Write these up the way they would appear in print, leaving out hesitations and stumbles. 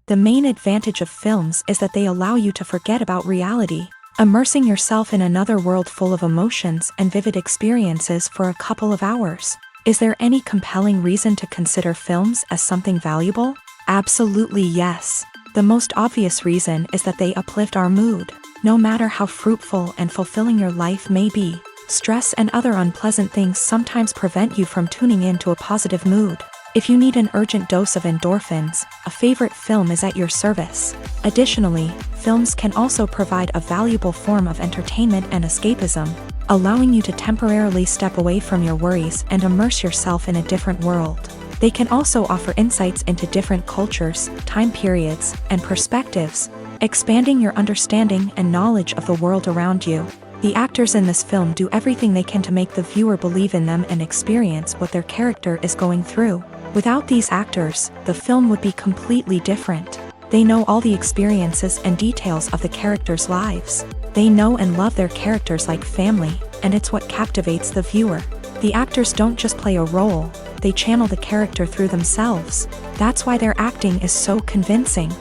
The main advantage of films is that they allow you to forget about reality, immersing yourself in another world full of emotions and vivid experiences for a couple of hours. Is there any compelling reason to consider films as something valuable? Absolutely yes. The most obvious reason is that they uplift our mood. No matter how fruitful and fulfilling your life may be, stress and other unpleasant things sometimes prevent you from tuning into a positive mood. If you need an urgent dose of endorphins, a favorite film is at your service. Additionally, films can also provide a valuable form of entertainment and escapism, allowing you to temporarily step away from your worries and immerse yourself in a different world. They can also offer insights into different cultures, time periods, and perspectives, expanding your understanding and knowledge of the world around you. The actors in this film do everything they can to make the viewer believe in them and experience what their character is going through. Without these actors, the film would be completely different. They know all the experiences and details of the characters' lives. They know and love their characters like family, and it's what captivates the viewer. The actors don't just play a role, they channel the character through themselves. That's why their acting is so convincing.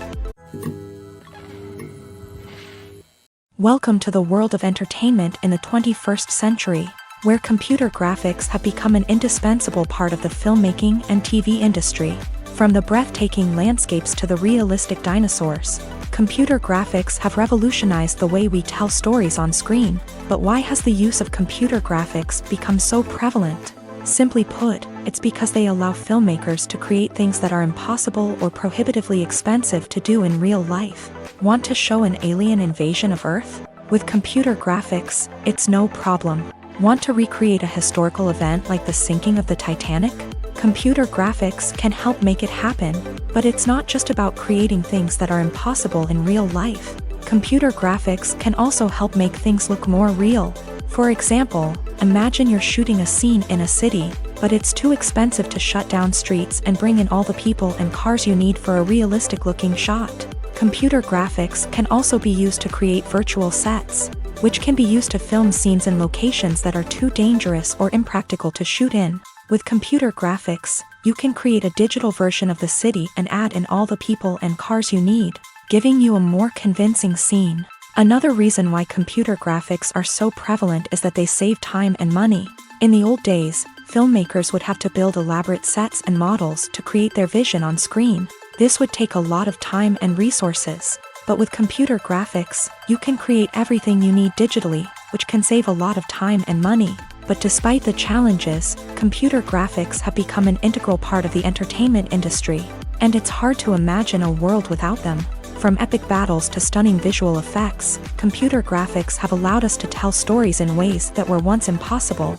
Welcome to the world of entertainment in the 21st century, where computer graphics have become an indispensable part of the filmmaking and TV industry. From the breathtaking landscapes to the realistic dinosaurs, computer graphics have revolutionized the way we tell stories on screen. But why has the use of computer graphics become so prevalent? Simply put, it's because they allow filmmakers to create things that are impossible or prohibitively expensive to do in real life. Want to show an alien invasion of Earth? With computer graphics, it's no problem. Want to recreate a historical event like the sinking of the Titanic? Computer graphics can help make it happen, but it's not just about creating things that are impossible in real life. Computer graphics can also help make things look more real. For example, imagine you're shooting a scene in a city, but it's too expensive to shut down streets and bring in all the people and cars you need for a realistic-looking shot. Computer graphics can also be used to create virtual sets, which can be used to film scenes in locations that are too dangerous or impractical to shoot in. With computer graphics, you can create a digital version of the city and add in all the people and cars you need, giving you a more convincing scene. Another reason why computer graphics are so prevalent is that they save time and money. In the old days, filmmakers would have to build elaborate sets and models to create their vision on screen. This would take a lot of time and resources. But with computer graphics, you can create everything you need digitally, which can save a lot of time and money. But despite the challenges, computer graphics have become an integral part of the entertainment industry, and it's hard to imagine a world without them. From epic battles to stunning visual effects, computer graphics have allowed us to tell stories in ways that were once impossible.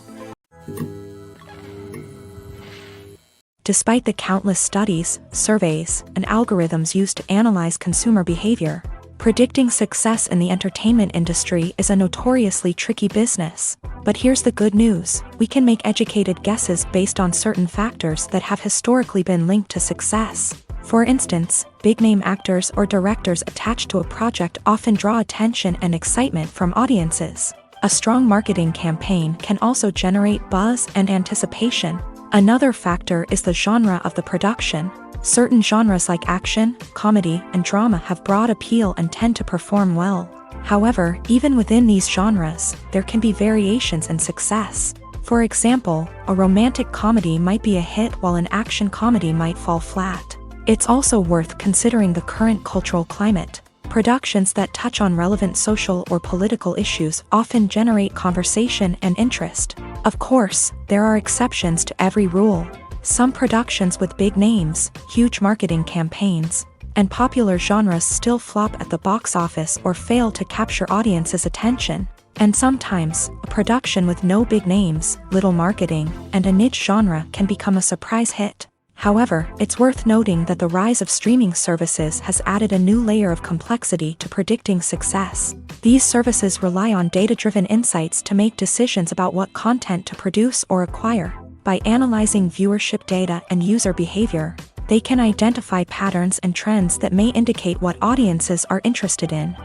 Despite the countless studies, surveys, and algorithms used to analyze consumer behavior, predicting success in the entertainment industry is a notoriously tricky business. But here's the good news: we can make educated guesses based on certain factors that have historically been linked to success. For instance, big-name actors or directors attached to a project often draw attention and excitement from audiences. A strong marketing campaign can also generate buzz and anticipation. Another factor is the genre of the production. Certain genres like action, comedy, and drama have broad appeal and tend to perform well. However, even within these genres, there can be variations in success. For example, a romantic comedy might be a hit while an action comedy might fall flat. It's also worth considering the current cultural climate. Productions that touch on relevant social or political issues often generate conversation and interest. Of course, there are exceptions to every rule. Some productions with big names, huge marketing campaigns, and popular genres still flop at the box office or fail to capture audiences' attention. And sometimes, a production with no big names, little marketing, and a niche genre can become a surprise hit. However, it's worth noting that the rise of streaming services has added a new layer of complexity to predicting success. These services rely on data-driven insights to make decisions about what content to produce or acquire. By analyzing viewership data and user behavior, they can identify patterns and trends that may indicate what audiences are interested in.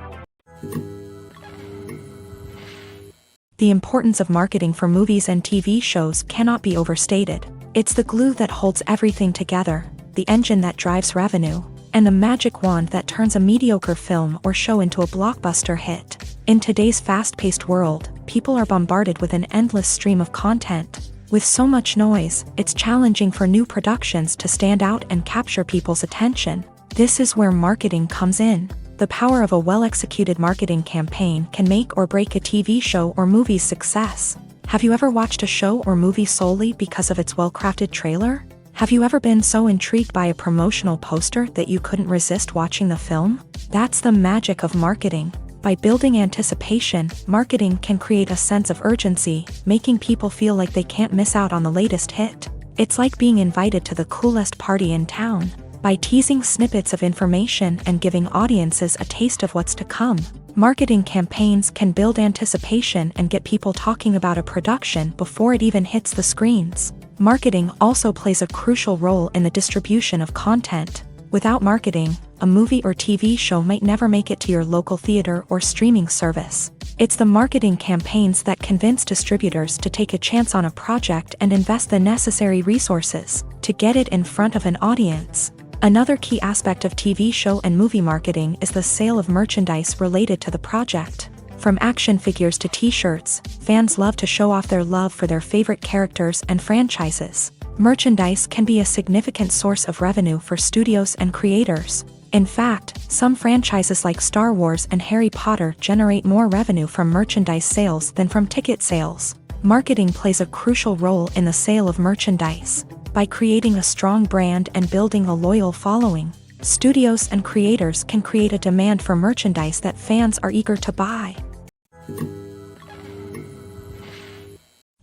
The importance of marketing for movies and TV shows cannot be overstated. It's the glue that holds everything together, the engine that drives revenue, and the magic wand that turns a mediocre film or show into a blockbuster hit. In today's fast-paced world, people are bombarded with an endless stream of content. With so much noise, it's challenging for new productions to stand out and capture people's attention. This is where marketing comes in. The power of a well-executed marketing campaign can make or break a TV show or movie's success. Have you ever watched a show or movie solely because of its well-crafted trailer? Have you ever been so intrigued by a promotional poster that you couldn't resist watching the film? That's the magic of marketing. By building anticipation, marketing can create a sense of urgency, making people feel like they can't miss out on the latest hit. It's like being invited to the coolest party in town. By teasing snippets of information and giving audiences a taste of what's to come, marketing campaigns can build anticipation and get people talking about a production before it even hits the screens. Marketing also plays a crucial role in the distribution of content. Without marketing, a movie or TV show might never make it to your local theater or streaming service. It's the marketing campaigns that convince distributors to take a chance on a project and invest the necessary resources to get it in front of an audience. Another key aspect of TV show and movie marketing is the sale of merchandise related to the project. From action figures to t-shirts, fans love to show off their love for their favorite characters and franchises. Merchandise can be a significant source of revenue for studios and creators. In fact, some franchises like Star Wars and Harry Potter generate more revenue from merchandise sales than from ticket sales. Marketing plays a crucial role in the sale of merchandise. By creating a strong brand and building a loyal following, studios and creators can create a demand for merchandise that fans are eager to buy.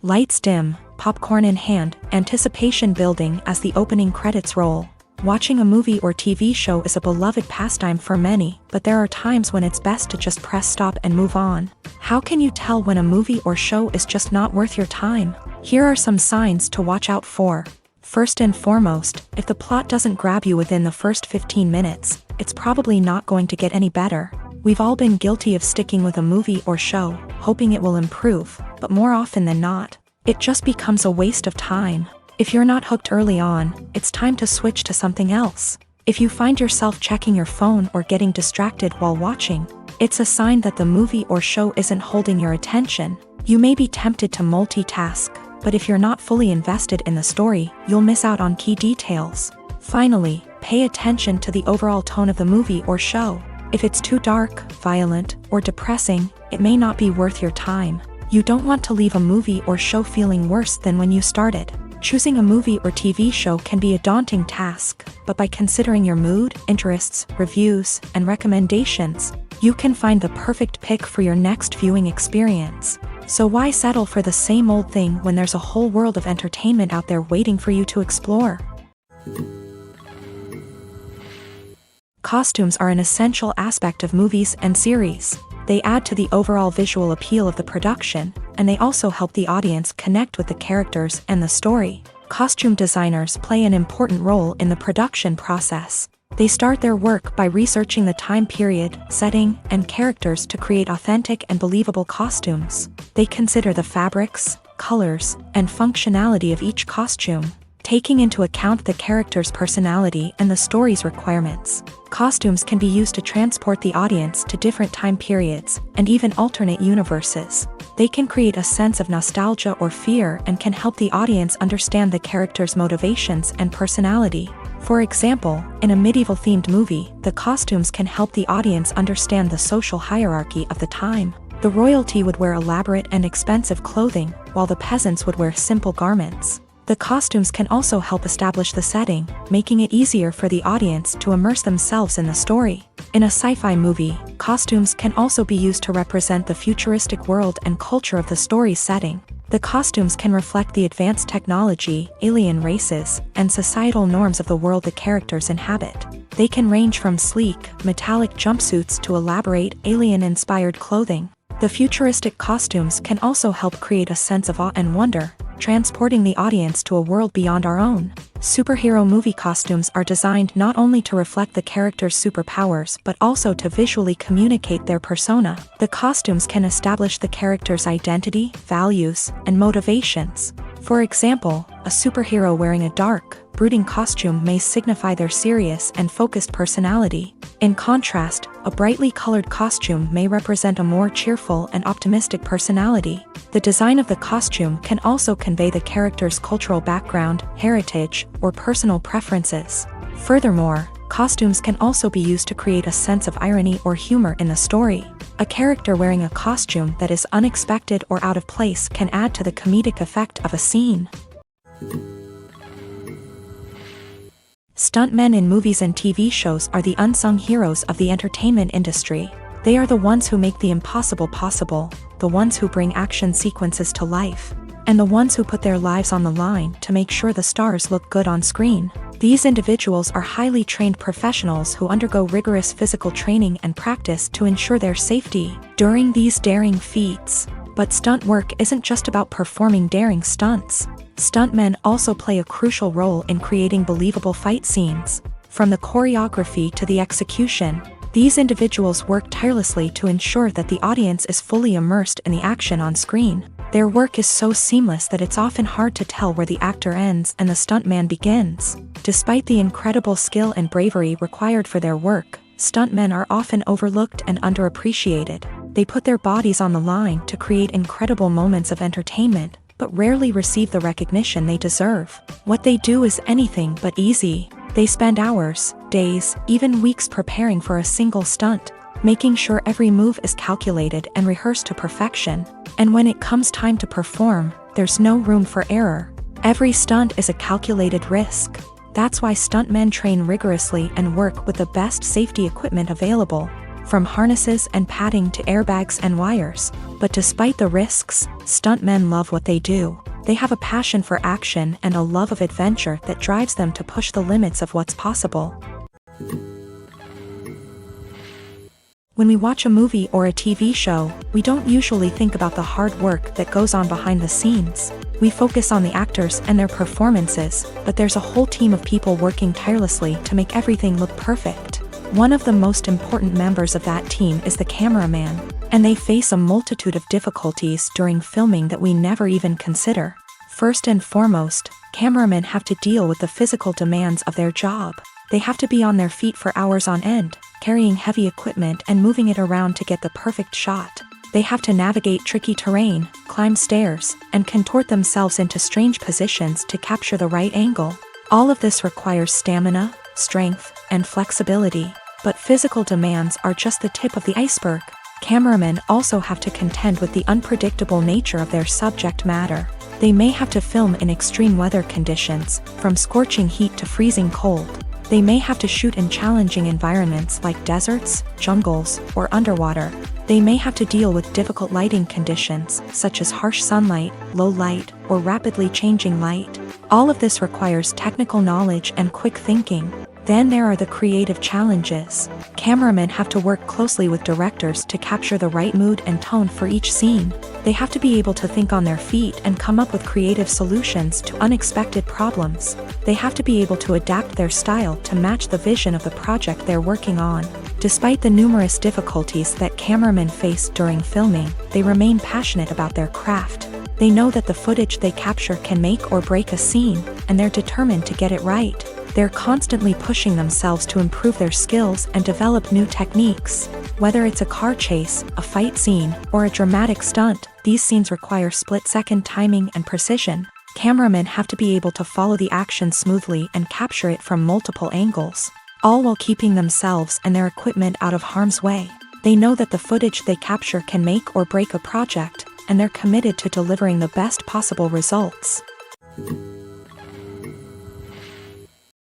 Lights dim, popcorn in hand, anticipation building as the opening credits roll. Watching a movie or TV show is a beloved pastime for many, but there are times when it's best to just press stop and move on. How can you tell when a movie or show is just not worth your time? Here are some signs to watch out for. First and foremost, if the plot doesn't grab you within the first 15 minutes, it's probably not going to get any better. We've all been guilty of sticking with a movie or show, hoping it will improve, but more often than not, it just becomes a waste of time. If you're not hooked early on, it's time to switch to something else. If you find yourself checking your phone or getting distracted while watching, it's a sign that the movie or show isn't holding your attention. You may be tempted to multitask, but if you're not fully invested in the story, you'll miss out on key details. Finally, pay attention to the overall tone of the movie or show. If it's too dark, violent, or depressing, it may not be worth your time. You don't want to leave a movie or show feeling worse than when you started. Choosing a movie or TV show can be a daunting task, but by considering your mood, interests, reviews, and recommendations, you can find the perfect pick for your next viewing experience. So why settle for the same old thing when there's a whole world of entertainment out there waiting for you to explore? Costumes are an essential aspect of movies and series. They add to the overall visual appeal of the production, and they also help the audience connect with the characters and the story. Costume designers play an important role in the production process. They start their work by researching the time period, setting, and characters to create authentic and believable costumes. They consider the fabrics, colors, and functionality of each costume, taking into account the character's personality and the story's requirements. Costumes can be used to transport the audience to different time periods and even alternate universes. They can create a sense of nostalgia or fear and can help the audience understand the character's motivations and personality. For example, in a medieval-themed movie, the costumes can help the audience understand the social hierarchy of the time. The royalty would wear elaborate and expensive clothing, while the peasants would wear simple garments. The costumes can also help establish the setting, making it easier for the audience to immerse themselves in the story. In a sci-fi movie, costumes can also be used to represent the futuristic world and culture of the story's setting. The costumes can reflect the advanced technology, alien races, and societal norms of the world the characters inhabit. They can range from sleek, metallic jumpsuits to elaborate, alien-inspired clothing. The futuristic costumes can also help create a sense of awe and wonder, transporting the audience to a world beyond our own. Superhero movie costumes are designed not only to reflect the character's superpowers but also to visually communicate their persona. The costumes can establish the character's identity, values, and motivations. For example, a superhero wearing a dark, brooding costume may signify their serious and focused personality. In contrast, a brightly colored costume may represent a more cheerful and optimistic personality. The design of the costume can also convey the character's cultural background, heritage, or personal preferences. Furthermore, costumes can also be used to create a sense of irony or humor in the story. A character wearing a costume that is unexpected or out of place can add to the comedic effect of a scene. Stuntmen in movies and TV shows are the unsung heroes of the entertainment industry. They are the ones who make the impossible possible, the ones who bring action sequences to life, and the ones who put their lives on the line to make sure the stars look good on screen. These individuals are highly trained professionals who undergo rigorous physical training and practice to ensure their safety during these daring feats. But stunt work isn't just about performing daring stunts. Stuntmen also play a crucial role in creating believable fight scenes. From the choreography to the execution, these individuals work tirelessly to ensure that the audience is fully immersed in the action on screen. Their work is so seamless that it's often hard to tell where the actor ends and the stuntman begins. Despite the incredible skill and bravery required for their work, stuntmen are often overlooked and underappreciated. They put their bodies on the line to create incredible moments of entertainment, but rarely receive the recognition they deserve. What they do is anything but easy. They spend hours, days, even weeks preparing for a single stunt, making sure every move is calculated and rehearsed to perfection. And when it comes time to perform, there's no room for error. Every stunt is a calculated risk. That's why stuntmen train rigorously and work with the best safety equipment available, from harnesses and padding to airbags and wires. But despite the risks, stuntmen love what they do. They have a passion for action and a love of adventure that drives them to push the limits of what's possible. When we watch a movie or a TV show, we don't usually think about the hard work that goes on behind the scenes. We focus on the actors and their performances, but there's a whole team of people working tirelessly to make everything look perfect. One of the most important members of that team is the cameraman, and they face a multitude of difficulties during filming that we never even consider. First and foremost, cameramen have to deal with the physical demands of their job. They have to be on their feet for hours on end, carrying heavy equipment and moving it around to get the perfect shot. They have to navigate tricky terrain, climb stairs, and contort themselves into strange positions to capture the right angle. All of this requires stamina, strength, and flexibility. But physical demands are just the tip of the iceberg. Cameramen also have to contend with the unpredictable nature of their subject matter. They may have to film in extreme weather conditions, from scorching heat to freezing cold. They may have to shoot in challenging environments like deserts, jungles, or underwater. They may have to deal with difficult lighting conditions, such as harsh sunlight, low light, or rapidly changing light. All of this requires technical knowledge and quick thinking. Then there are the creative challenges. Cameramen have to work closely with directors to capture the right mood and tone for each scene. They have to be able to think on their feet and come up with creative solutions to unexpected problems. They have to be able to adapt their style to match the vision of the project they're working on. Despite the numerous difficulties that cameramen face during filming, they remain passionate about their craft. They know that the footage they capture can make or break a scene, and they're determined to get it right. They're constantly pushing themselves to improve their skills and develop new techniques. Whether it's a car chase, a fight scene, or a dramatic stunt, these scenes require split-second timing and precision. Cameramen have to be able to follow the action smoothly and capture it from multiple angles, all while keeping themselves and their equipment out of harm's way. They know that the footage they capture can make or break a project, and they're committed to delivering the best possible results.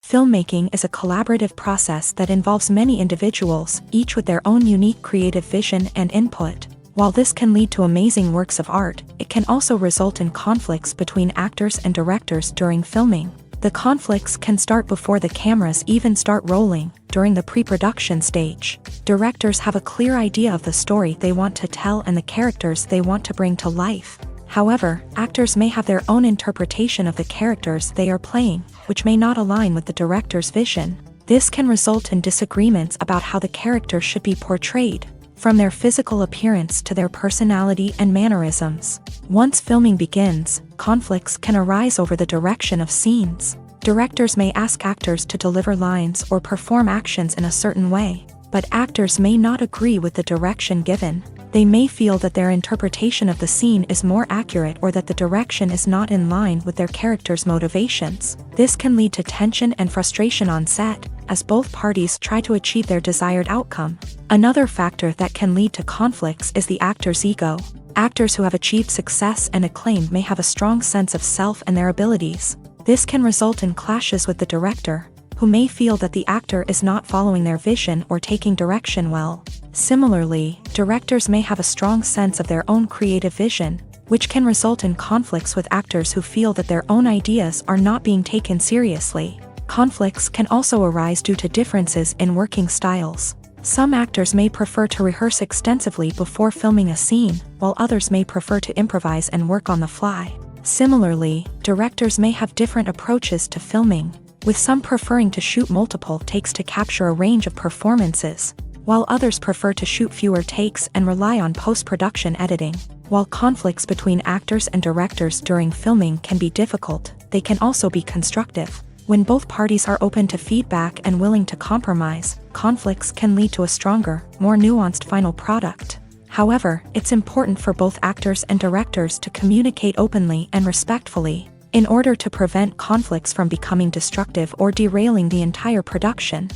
Filmmaking is a collaborative process that involves many individuals, each with their own unique creative vision and input. While this can lead to amazing works of art, it can also result in conflicts between actors and directors during filming. The conflicts can start before the cameras even start rolling, during the pre-production stage. Directors have a clear idea of the story they want to tell and the characters they want to bring to life. However, actors may have their own interpretation of the characters they are playing, which may not align with the director's vision. This can result in disagreements about how the character should be portrayed, from their physical appearance to their personality and mannerisms. Once filming begins, conflicts can arise over the direction of scenes. Directors may ask actors to deliver lines or perform actions in a certain way, but actors may not agree with the direction given. They may feel that their interpretation of the scene is more accurate or that the direction is not in line with their character's motivations. This can lead to tension and frustration on set, as both parties try to achieve their desired outcome. Another factor that can lead to conflicts is the actor's ego. Actors who have achieved success and acclaim may have a strong sense of self and their abilities. This can result in clashes with the director, who may feel that the actor is not following their vision or taking direction well. Similarly, directors may have a strong sense of their own creative vision, which can result in conflicts with actors who feel that their own ideas are not being taken seriously. Conflicts can also arise due to differences in working styles. Some actors may prefer to rehearse extensively before filming a scene, while others may prefer to improvise and work on the fly. Similarly, directors may have different approaches to filming, with some preferring to shoot multiple takes to capture a range of performances, while others prefer to shoot fewer takes and rely on post-production editing. While conflicts between actors and directors during filming can be difficult, they can also be constructive. When both parties are open to feedback and willing to compromise, conflicts can lead to a stronger, more nuanced final product. However, it's important for both actors and directors to communicate openly and respectfully, in order to prevent conflicts from becoming destructive or derailing the entire production.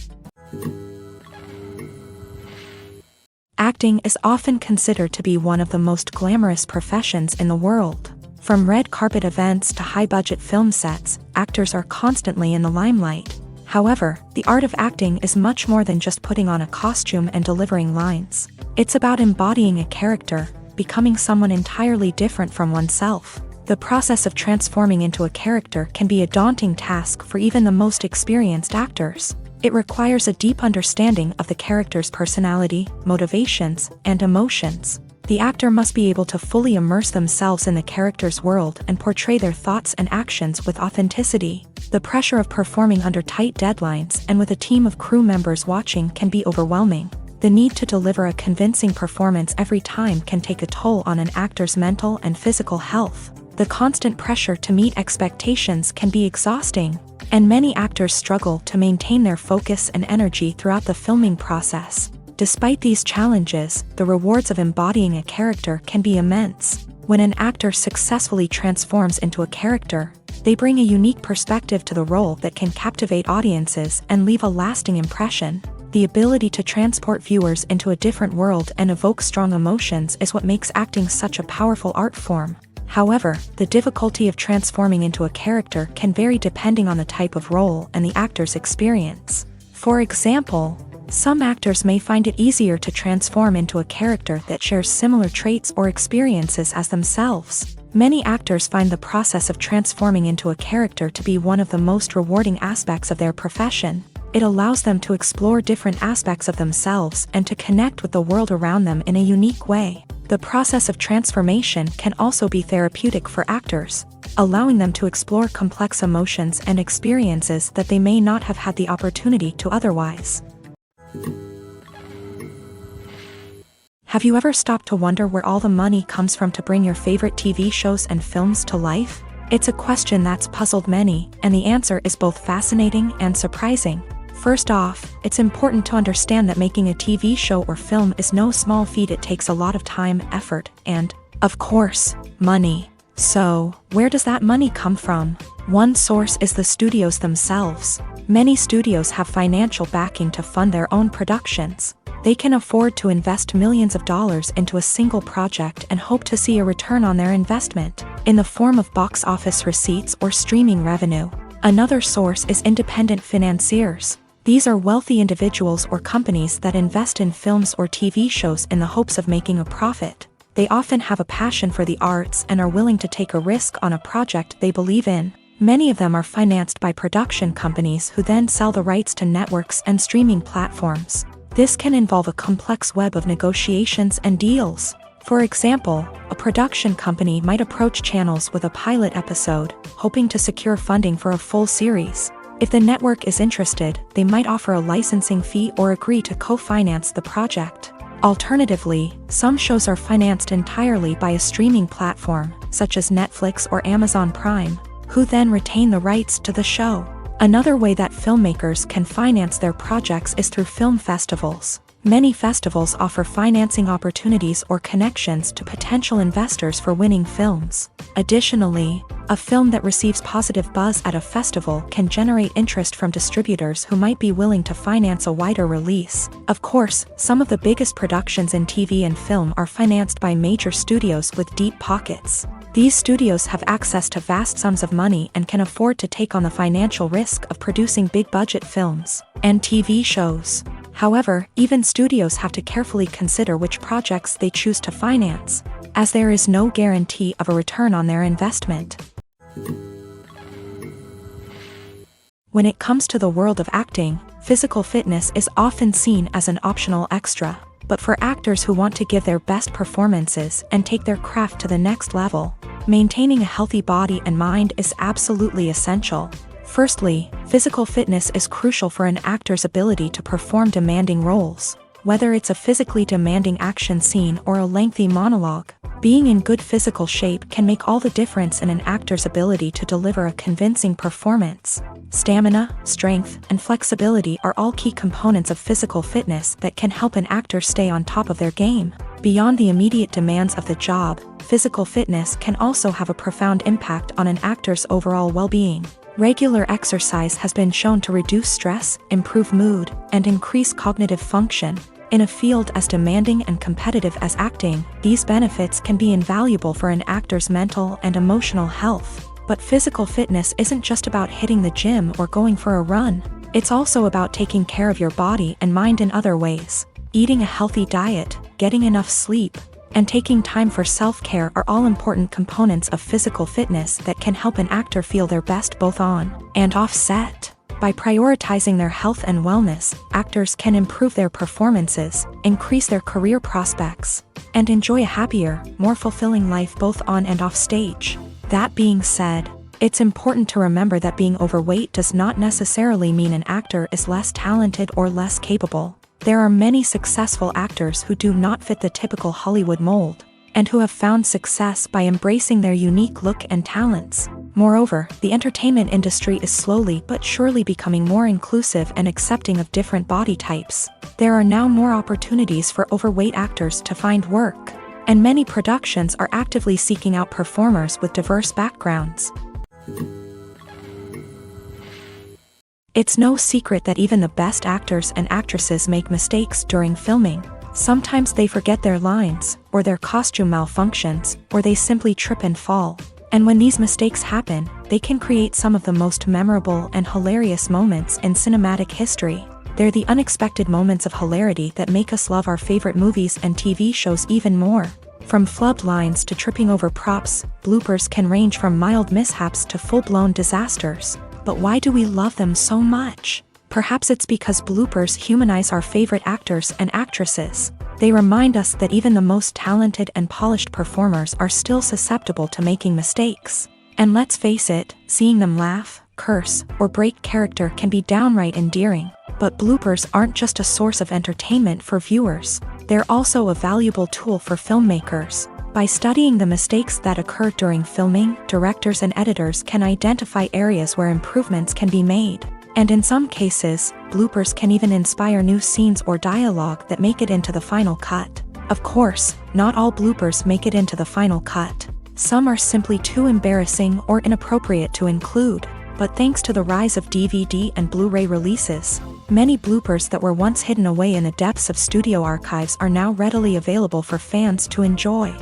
Acting is often considered to be one of the most glamorous professions in the world. From red carpet events to high-budget film sets, actors are constantly in the limelight. However, the art of acting is much more than just putting on a costume and delivering lines. It's about embodying a character, becoming someone entirely different from oneself. The process of transforming into a character can be a daunting task for even the most experienced actors. It requires a deep understanding of the character's personality, motivations, and emotions. The actor must be able to fully immerse themselves in the character's world and portray their thoughts and actions with authenticity. The pressure of performing under tight deadlines and with a team of crew members watching can be overwhelming. The need to deliver a convincing performance every time can take a toll on an actor's mental and physical health. The constant pressure to meet expectations can be exhausting, and many actors struggle to maintain their focus and energy throughout the filming process. Despite these challenges, the rewards of embodying a character can be immense. When an actor successfully transforms into a character, they bring a unique perspective to the role that can captivate audiences and leave a lasting impression. The ability to transport viewers into a different world and evoke strong emotions is what makes acting such a powerful art form. However, the difficulty of transforming into a character can vary depending on the type of role and the actor's experience. For example, some actors may find it easier to transform into a character that shares similar traits or experiences as themselves. Many actors find the process of transforming into a character to be one of the most rewarding aspects of their profession. It allows them to explore different aspects of themselves and to connect with the world around them in a unique way. The process of transformation can also be therapeutic for actors, allowing them to explore complex emotions and experiences that they may not have had the opportunity to otherwise. Have you ever stopped to wonder where all the money comes from to bring your favorite TV shows and films to life? It's a question that's puzzled many, and the answer is both fascinating and surprising. First off, it's important to understand that making a TV show or film is no small feat. It takes a lot of time, effort, and, of course, money. So, where does that money come from? One source is the studios themselves. Many studios have financial backing to fund their own productions. They can afford to invest millions of dollars into a single project and hope to see a return on their investment, in the form of box office receipts or streaming revenue. Another source is independent financiers. These are wealthy individuals or companies that invest in films or TV shows in the hopes of making a profit. They often have a passion for the arts and are willing to take a risk on a project they believe in. Many of them are financed by production companies who then sell the rights to networks and streaming platforms. This can involve a complex web of negotiations and deals. For example, a production company might approach channels with a pilot episode, hoping to secure funding for a full series. If the network is interested, they might offer a licensing fee or agree to co-finance the project. Alternatively, some shows are financed entirely by a streaming platform, such as Netflix or Amazon Prime, who then retain the rights to the show. Another way that filmmakers can finance their projects is through film festivals. Many festivals offer financing opportunities or connections to potential investors for winning films. Additionally, a film that receives positive buzz at a festival can generate interest from distributors who might be willing to finance a wider release. Of course, some of the biggest productions in TV and film are financed by major studios with deep pockets. These studios have access to vast sums of money and can afford to take on the financial risk of producing big-budget films and TV shows. However, even studios have to carefully consider which projects they choose to finance, as there is no guarantee of a return on their investment. When it comes to the world of acting, physical fitness is often seen as an optional extra. But for actors who want to give their best performances and take their craft to the next level, maintaining a healthy body and mind is absolutely essential. Firstly, physical fitness is crucial for an actor's ability to perform demanding roles. Whether it's a physically demanding action scene or a lengthy monologue, being in good physical shape can make all the difference in an actor's ability to deliver a convincing performance. Stamina, strength, and flexibility are all key components of physical fitness that can help an actor stay on top of their game. Beyond the immediate demands of the job, physical fitness can also have a profound impact on an actor's overall well-being. Regular exercise has been shown to reduce stress, improve mood, and increase cognitive function. In a field as demanding and competitive as acting, these benefits can be invaluable for an actor's mental and emotional health. But physical fitness isn't just about hitting the gym or going for a run. It's also about taking care of your body and mind in other ways. Eating a healthy diet, getting enough sleep, and taking time for self-care are all important components of physical fitness that can help an actor feel their best both on and off set. By prioritizing their health and wellness, actors can improve their performances, increase their career prospects, and enjoy a happier, more fulfilling life both on and off stage. That being said, it's important to remember that being overweight does not necessarily mean an actor is less talented or less capable. There are many successful actors who do not fit the typical Hollywood mold, and who have found success by embracing their unique look and talents. Moreover, the entertainment industry is slowly but surely becoming more inclusive and accepting of different body types. There are now more opportunities for overweight actors to find work, and many productions are actively seeking out performers with diverse backgrounds. It's no secret that even the best actors and actresses make mistakes during filming. Sometimes they forget their lines, or their costume malfunctions, or they simply trip and fall. And when these mistakes happen, they can create some of the most memorable and hilarious moments in cinematic history. They're the unexpected moments of hilarity that make us love our favorite movies and TV shows even more. From flubbed lines to tripping over props, bloopers can range from mild mishaps to full-blown disasters. But why do we love them so much? Perhaps it's because bloopers humanize our favorite actors and actresses. They remind us that even the most talented and polished performers are still susceptible to making mistakes. And let's face it, seeing them laugh, curse, or break character can be downright endearing. But bloopers aren't just a source of entertainment for viewers. They're also a valuable tool for filmmakers. By studying the mistakes that occur during filming, directors and editors can identify areas where improvements can be made. And in some cases, bloopers can even inspire new scenes or dialogue that make it into the final cut. Of course, not all bloopers make it into the final cut. Some are simply too embarrassing or inappropriate to include. But thanks to the rise of DVD and Blu-ray releases, many bloopers that were once hidden away in the depths of studio archives are now readily available for fans to enjoy.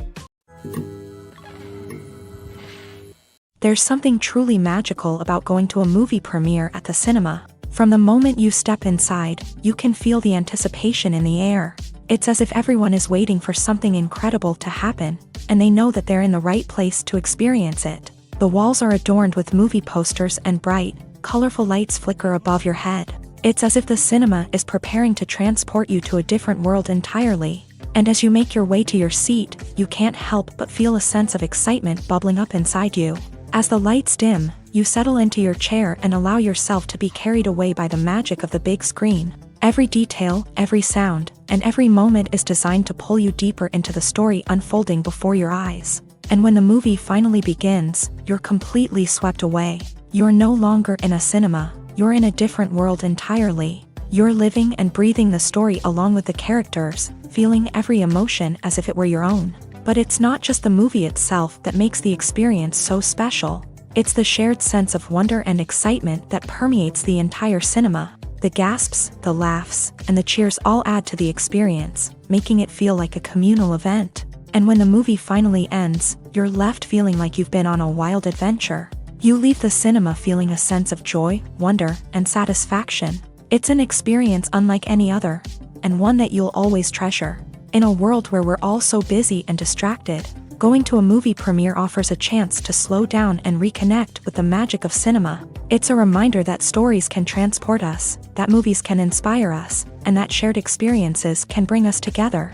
There's something truly magical about going to a movie premiere at the cinema. From the moment you step inside, you can feel the anticipation in the air. It's as if everyone is waiting for something incredible to happen, and they know that they're in the right place to experience it. The walls are adorned with movie posters and bright, colorful lights flicker above your head. It's as if the cinema is preparing to transport you to a different world entirely. And as you make your way to your seat, you can't help but feel a sense of excitement bubbling up inside you. As the lights dim, you settle into your chair and allow yourself to be carried away by the magic of the big screen. Every detail, every sound, and every moment is designed to pull you deeper into the story unfolding before your eyes. And when the movie finally begins, you're completely swept away. You're no longer in a cinema, you're in a different world entirely. You're living and breathing the story along with the characters, feeling every emotion as if it were your own. But it's not just the movie itself that makes the experience so special. It's the shared sense of wonder and excitement that permeates the entire cinema. The gasps, the laughs, and the cheers all add to the experience, making it feel like a communal event. And when the movie finally ends, you're left feeling like you've been on a wild adventure. You leave the cinema feeling a sense of joy, wonder, and satisfaction. It's an experience unlike any other, and one that you'll always treasure. In a world where we're all so busy and distracted, going to a movie premiere offers a chance to slow down and reconnect with the magic of cinema. It's a reminder that stories can transport us, that movies can inspire us, and that shared experiences can bring us together.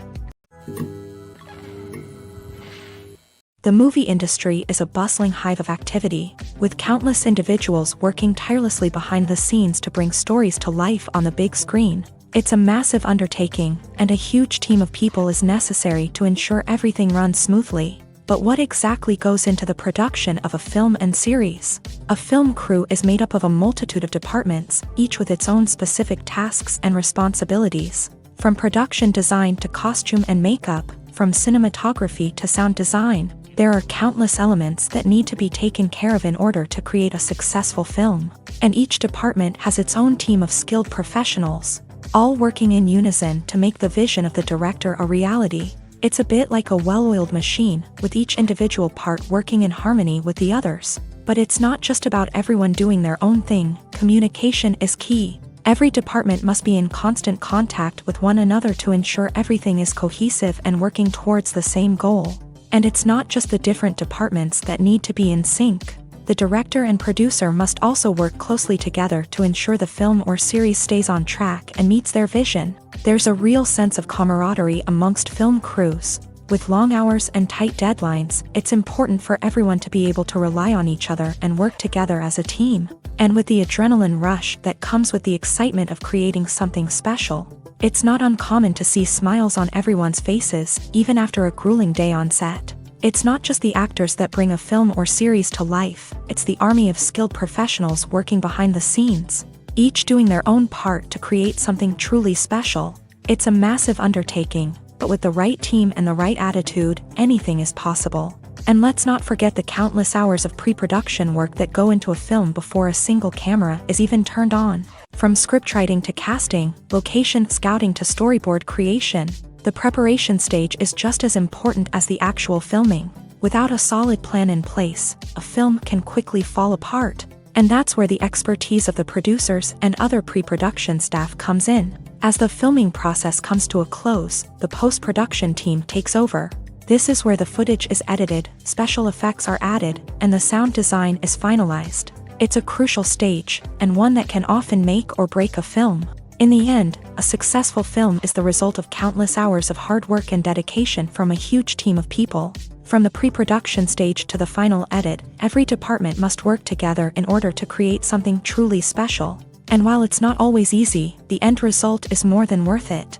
The movie industry is a bustling hive of activity, with countless individuals working tirelessly behind the scenes to bring stories to life on the big screen. It's a massive undertaking, and a huge team of people is necessary to ensure everything runs smoothly. But what exactly goes into the production of a film and series? A film crew is made up of a multitude of departments, each with its own specific tasks and responsibilities. From production design to costume and makeup, from cinematography to sound design, there are countless elements that need to be taken care of in order to create a successful film. And each department has its own team of skilled professionals, all working in unison to make the vision of the director a reality. It's a bit like a well-oiled machine, with each individual part working in harmony with the others. But it's not just about everyone doing their own thing. Communication is key. Every department must be in constant contact with one another to ensure everything is cohesive and working towards the same goal. And it's not just the different departments that need to be in sync. The director and producer must also work closely together to ensure the film or series stays on track and meets their vision. There's a real sense of camaraderie amongst film crews. With long hours and tight deadlines, it's important for everyone to be able to rely on each other and work together as a team. And with the adrenaline rush that comes with the excitement of creating something special, it's not uncommon to see smiles on everyone's faces, even after a grueling day on set. It's not just the actors that bring a film or series to life, it's the army of skilled professionals working behind the scenes, each doing their own part to create something truly special. It's a massive undertaking, but with the right team and the right attitude, anything is possible. And let's not forget the countless hours of pre-production work that go into a film before a single camera is even turned on. From scriptwriting to casting, location scouting to storyboard creation, the preparation stage is just as important as the actual filming. Without a solid plan in place, a film can quickly fall apart. And that's where the expertise of the producers and other pre-production staff comes in. As the filming process comes to a close, the post-production team takes over. This is where the footage is edited, special effects are added, and the sound design is finalized. It's a crucial stage, and one that can often make or break a film. In the end, a successful film is the result of countless hours of hard work and dedication from a huge team of people. From the pre-production stage to the final edit, every department must work together in order to create something truly special. And while it's not always easy, the end result is more than worth it.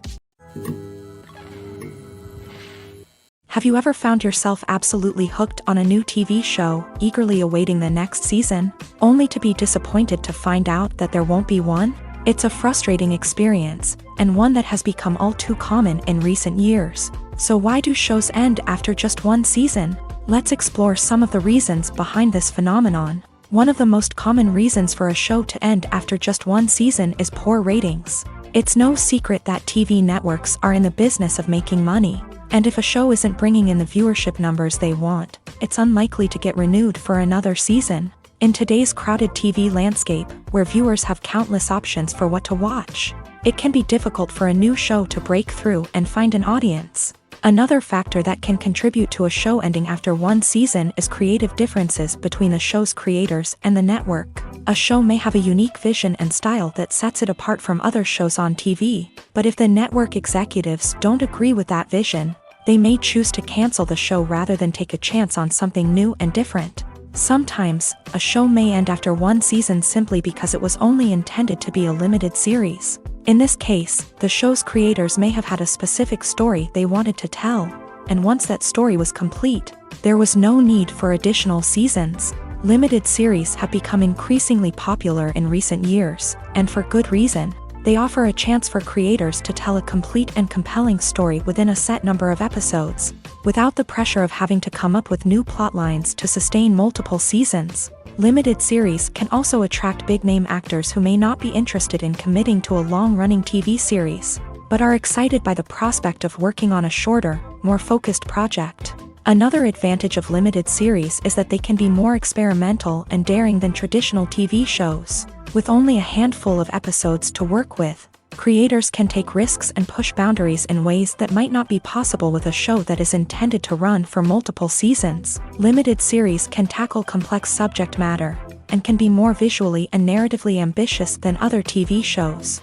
Have you ever found yourself absolutely hooked on a new TV show, eagerly awaiting the next season, only to be disappointed to find out that there won't be one? It's a frustrating experience, and one that has become all too common in recent years. So why do shows end after just one season? Let's explore some of the reasons behind this phenomenon. One of the most common reasons for a show to end after just one season is poor ratings. It's no secret that TV networks are in the business of making money. And if a show isn't bringing in the viewership numbers they want, it's unlikely to get renewed for another season. In today's crowded TV landscape, where viewers have countless options for what to watch, it can be difficult for a new show to break through and find an audience. Another factor that can contribute to a show ending after one season is creative differences between the show's creators and the network. A show may have a unique vision and style that sets it apart from other shows on TV, but if the network executives don't agree with that vision, they may choose to cancel the show rather than take a chance on something new and different. Sometimes, a show may end after one season simply because it was only intended to be a limited series. In this case, the show's creators may have had a specific story they wanted to tell, and once that story was complete, there was no need for additional seasons. Limited series have become increasingly popular in recent years, and for good reason. They offer a chance for creators to tell a complete and compelling story within a set number of episodes, without the pressure of having to come up with new plotlines to sustain multiple seasons. Limited series can also attract big-name actors who may not be interested in committing to a long-running TV series, but are excited by the prospect of working on a shorter, more focused project. Another advantage of limited series is that they can be more experimental and daring than traditional TV shows. With only a handful of episodes to work with, creators can take risks and push boundaries in ways that might not be possible with a show that is intended to run for multiple seasons. Limited series can tackle complex subject matter, and can be more visually and narratively ambitious than other TV shows.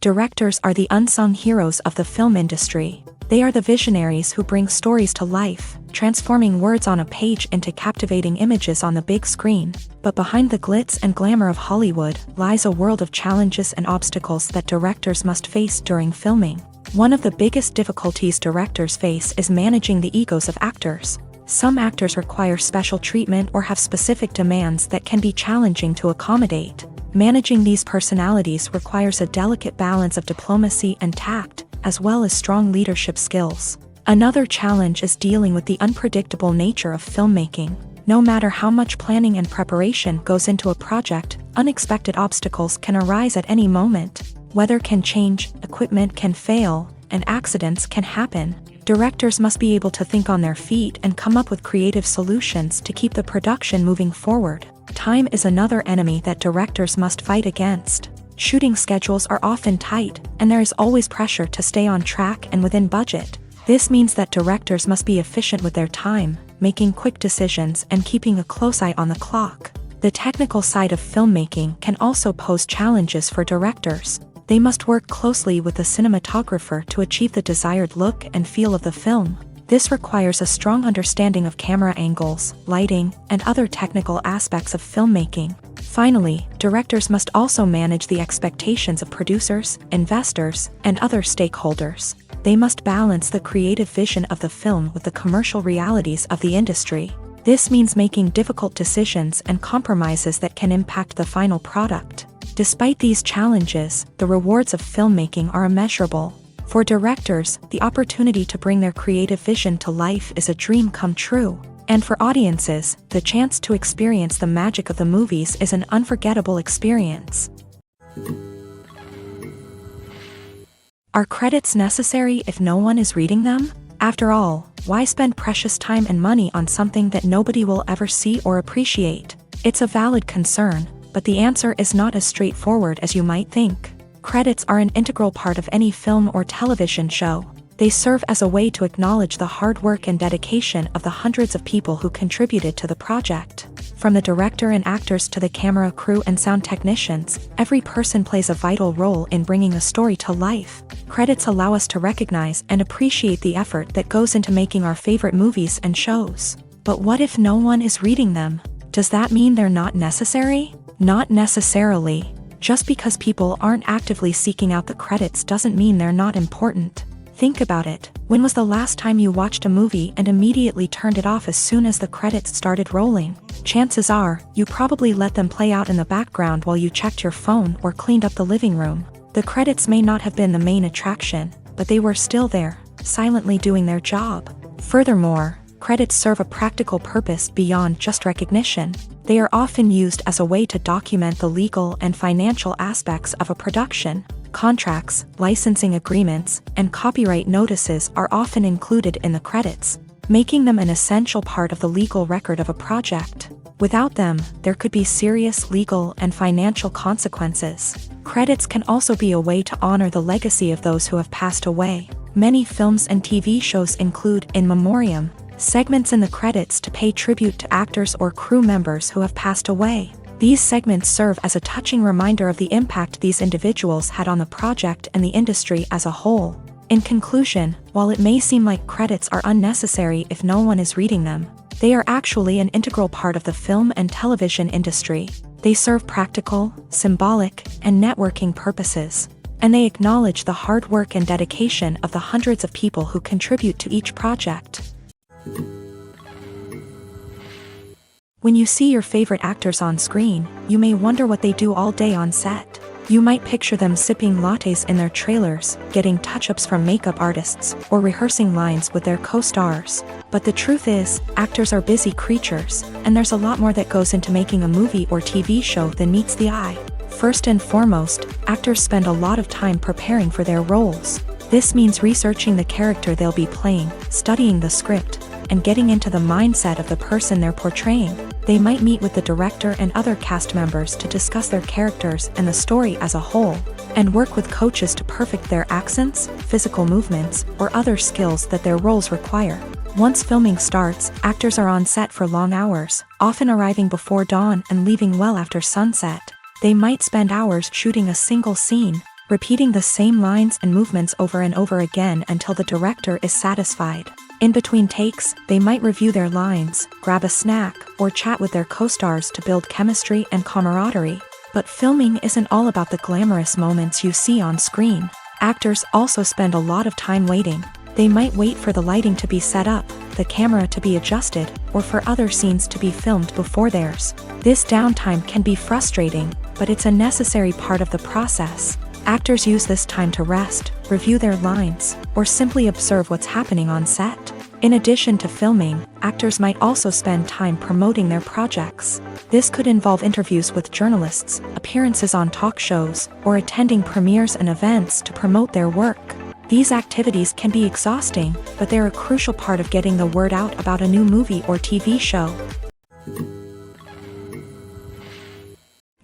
Directors are the unsung heroes of the film industry. They are the visionaries who bring stories to life, transforming words on a page into captivating images on the big screen. But behind the glitz and glamour of Hollywood lies a world of challenges and obstacles that directors must face during filming. One of the biggest difficulties directors face is managing the egos of actors. Some actors require special treatment or have specific demands that can be challenging to accommodate. Managing these personalities requires a delicate balance of diplomacy and tact, as well as strong leadership skills. Another challenge is dealing with the unpredictable nature of filmmaking. No matter how much planning and preparation goes into a project, unexpected obstacles can arise at any moment. Weather can change, equipment can fail, and accidents can happen. Directors must be able to think on their feet and come up with creative solutions to keep the production moving forward. Time is another enemy that directors must fight against. Shooting schedules are often tight, and there is always pressure to stay on track and within budget. This means that directors must be efficient with their time, making quick decisions and keeping a close eye on the clock. The technical side of filmmaking can also pose challenges for directors. They must work closely with the cinematographer to achieve the desired look and feel of the film. This requires a strong understanding of camera angles, lighting, and other technical aspects of filmmaking. Finally, directors must also manage the expectations of producers, investors, and other stakeholders. They must balance the creative vision of the film with the commercial realities of the industry. This means making difficult decisions and compromises that can impact the final product. Despite these challenges, the rewards of filmmaking are immeasurable. For directors, the opportunity to bring their creative vision to life is a dream come true. And for audiences, the chance to experience the magic of the movies is an unforgettable experience. Are credits necessary if no one is reading them? After all, why spend precious time and money on something that nobody will ever see or appreciate? It's a valid concern, but the answer is not as straightforward as you might think. Credits are an integral part of any film or television show. They serve as a way to acknowledge the hard work and dedication of the hundreds of people who contributed to the project. From the director and actors to the camera crew and sound technicians, every person plays a vital role in bringing a story to life. Credits allow us to recognize and appreciate the effort that goes into making our favorite movies and shows. But what if no one is reading them? Does that mean they're not necessary? Not necessarily. Just because people aren't actively seeking out the credits doesn't mean they're not important. Think about it. When was the last time you watched a movie and immediately turned it off as soon as the credits started rolling? Chances are, you probably let them play out in the background while you checked your phone or cleaned up the living room. The credits may not have been the main attraction, but they were still there, silently doing their job. Furthermore, credits serve a practical purpose beyond just recognition. They are often used as a way to document the legal and financial aspects of a production. Contracts, licensing agreements, and copyright notices are often included in the credits, making them an essential part of the legal record of a project. Without them, there could be serious legal and financial consequences. Credits can also be a way to honor the legacy of those who have passed away. Many films and TV shows include in memoriam segments in the credits to pay tribute to actors or crew members who have passed away. These segments serve as a touching reminder of the impact these individuals had on the project and the industry as a whole. In conclusion, while it may seem like credits are unnecessary if no one is reading them, they are actually an integral part of the film and television industry. They serve practical, symbolic, and networking purposes. and they acknowledge the hard work and dedication of the hundreds of people who contribute to each project. When you see your favorite actors on screen, you may wonder what they do all day on set. You might picture them sipping lattes in their trailers, getting touch-ups from makeup artists, or rehearsing lines with their co-stars. But the truth is, actors are busy creatures, and there's a lot more that goes into making a movie or TV show than meets the eye. First and foremost, actors spend a lot of time preparing for their roles. This means researching the character they'll be playing, studying the script, and getting into the mindset of the person they're portraying. They might meet with the director and other cast members to discuss their characters and the story as a whole, and work with coaches to perfect their accents, physical movements, or other skills that their roles require. Once filming starts, actors are on set for long hours, often arriving before dawn and leaving well after sunset. They might spend hours shooting a single scene, repeating the same lines and movements over and over again until the director is satisfied. In between takes, they might review their lines, grab a snack, or chat with their co-stars to build chemistry and camaraderie. But filming isn't all about the glamorous moments you see on screen. Actors also spend a lot of time waiting. They might wait for the lighting to be set up, the camera to be adjusted, or for other scenes to be filmed before theirs. This downtime can be frustrating, but it's a necessary part of the process. Actors use this time to rest, review their lines, or simply observe what's happening on set. In addition to filming, actors might also spend time promoting their projects. This could involve interviews with journalists, appearances on talk shows, or attending premieres and events to promote their work. These activities can be exhausting, but they're a crucial part of getting the word out about a new movie or TV show.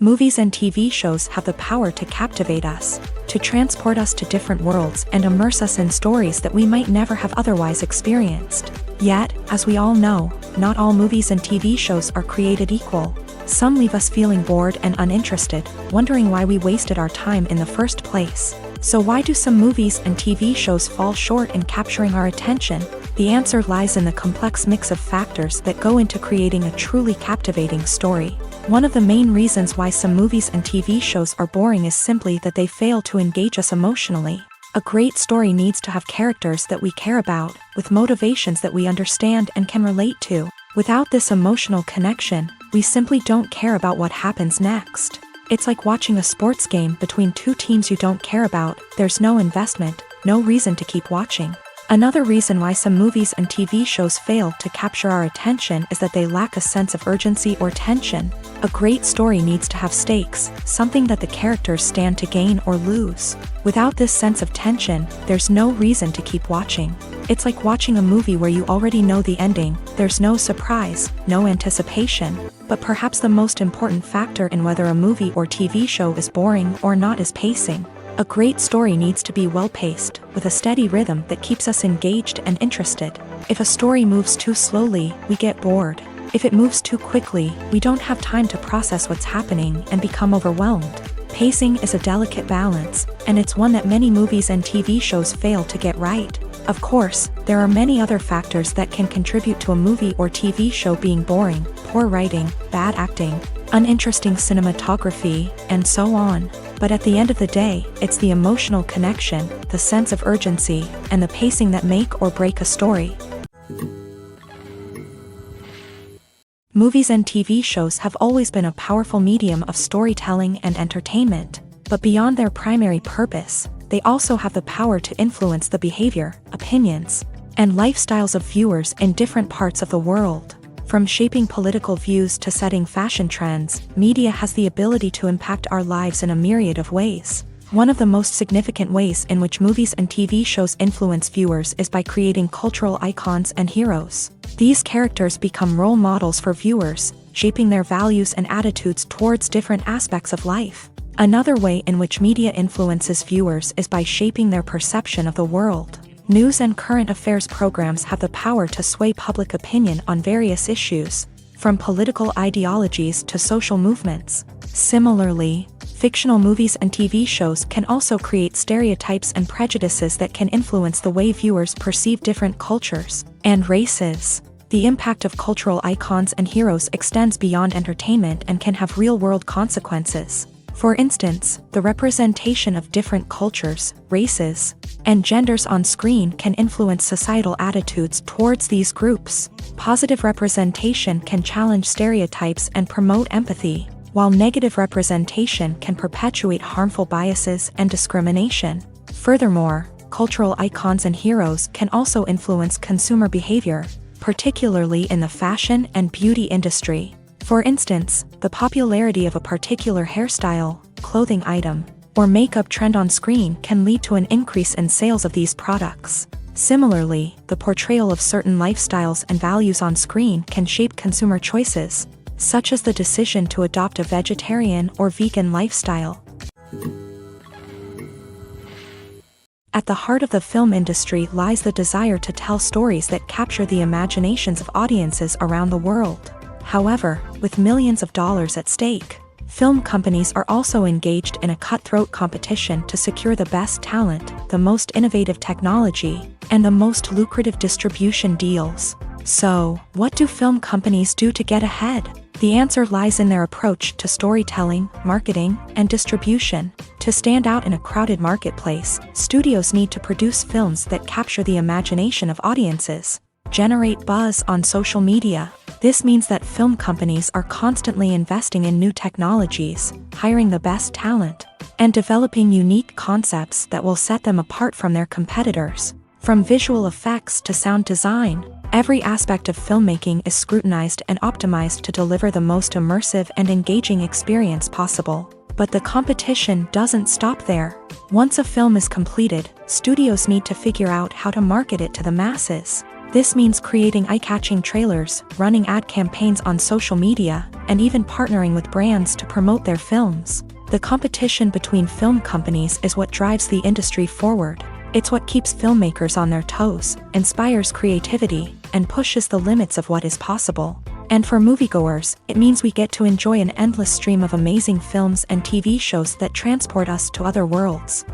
Movies and TV shows have the power to captivate us, to transport us to different worlds and immerse us in stories that we might never have otherwise experienced. Yet, as we all know, not all movies and TV shows are created equal. Some leave us feeling bored and uninterested, wondering why we wasted our time in the first place. So why do some movies and TV shows fall short in capturing our attention? The answer lies in the complex mix of factors that go into creating a truly captivating story. One of the main reasons why some movies and TV shows are boring is simply that they fail to engage us emotionally. A great story needs to have characters that we care about, with motivations that we understand and can relate to. Without this emotional connection, we simply don't care about what happens next. It's like watching a sports game between two teams you don't care about. There's no investment, no reason to keep watching. Another reason why some movies and TV shows fail to capture our attention is that they lack a sense of urgency or tension. A great story needs to have stakes, something that the characters stand to gain or lose. Without this sense of tension, there's no reason to keep watching. It's like watching a movie where you already know the ending. There's no surprise, no anticipation. But perhaps the most important factor in whether a movie or TV show is boring or not is pacing. A great story needs to be well-paced, with a steady rhythm that keeps us engaged and interested. If a story moves too slowly, we get bored. If it moves too quickly, we don't have time to process what's happening and become overwhelmed. Pacing is a delicate balance, and it's one that many movies and TV shows fail to get right. Of course, there are many other factors that can contribute to a movie or TV show being boring: poor writing, bad acting, uninteresting cinematography, and so on. But at the end of the day, it's the emotional connection, the sense of urgency, and the pacing that make or break a story. Movies and TV shows have always been a powerful medium of storytelling and entertainment, but beyond their primary purpose, they also have the power to influence the behavior, opinions, and lifestyles of viewers in different parts of the world. From shaping political views to setting fashion trends, media has the ability to impact our lives in a myriad of ways. One of the most significant ways in which movies and TV shows influence viewers is by creating cultural icons and heroes. These characters become role models for viewers, shaping their values and attitudes towards different aspects of life. Another way in which media influences viewers is by shaping their perception of the world. News and current affairs programs have the power to sway public opinion on various issues, from political ideologies to social movements. Similarly, fictional movies and TV shows can also create stereotypes and prejudices that can influence the way viewers perceive different cultures and races. The impact of cultural icons and heroes extends beyond entertainment and can have real-world consequences. For instance, the representation of different cultures, races, and genders on screen can influence societal attitudes towards these groups. Positive representation can challenge stereotypes and promote empathy, while negative representation can perpetuate harmful biases and discrimination. Furthermore, cultural icons and heroes can also influence consumer behavior, particularly in the fashion and beauty industry. For instance, the popularity of a particular hairstyle, clothing item, or makeup trend on screen can lead to an increase in sales of these products. Similarly, the portrayal of certain lifestyles and values on screen can shape consumer choices, such as the decision to adopt a vegetarian or vegan lifestyle. At the heart of the film industry lies the desire to tell stories that capture the imaginations of audiences around the world. However, with millions of dollars at stake, film companies are also engaged in a cutthroat competition to secure the best talent, the most innovative technology, and the most lucrative distribution deals. So, what do film companies do to get ahead? The answer lies in their approach to storytelling, marketing, and distribution. To stand out in a crowded marketplace, studios need to produce films that capture the imagination of audiences, generate buzz on social media. This means that film companies are constantly investing in new technologies, hiring the best talent, and developing unique concepts that will set them apart from their competitors. From visual effects to sound design, every aspect of filmmaking is scrutinized and optimized to deliver the most immersive and engaging experience possible. But the competition doesn't stop there. Once a film is completed, studios need to figure out how to market it to the masses. This means creating eye-catching trailers, running ad campaigns on social media, and even partnering with brands to promote their films. The competition between film companies is what drives the industry forward. It's what keeps filmmakers on their toes, inspires creativity, and pushes the limits of what is possible. And for moviegoers, it means we get to enjoy an endless stream of amazing films and TV shows that transport us to other worlds.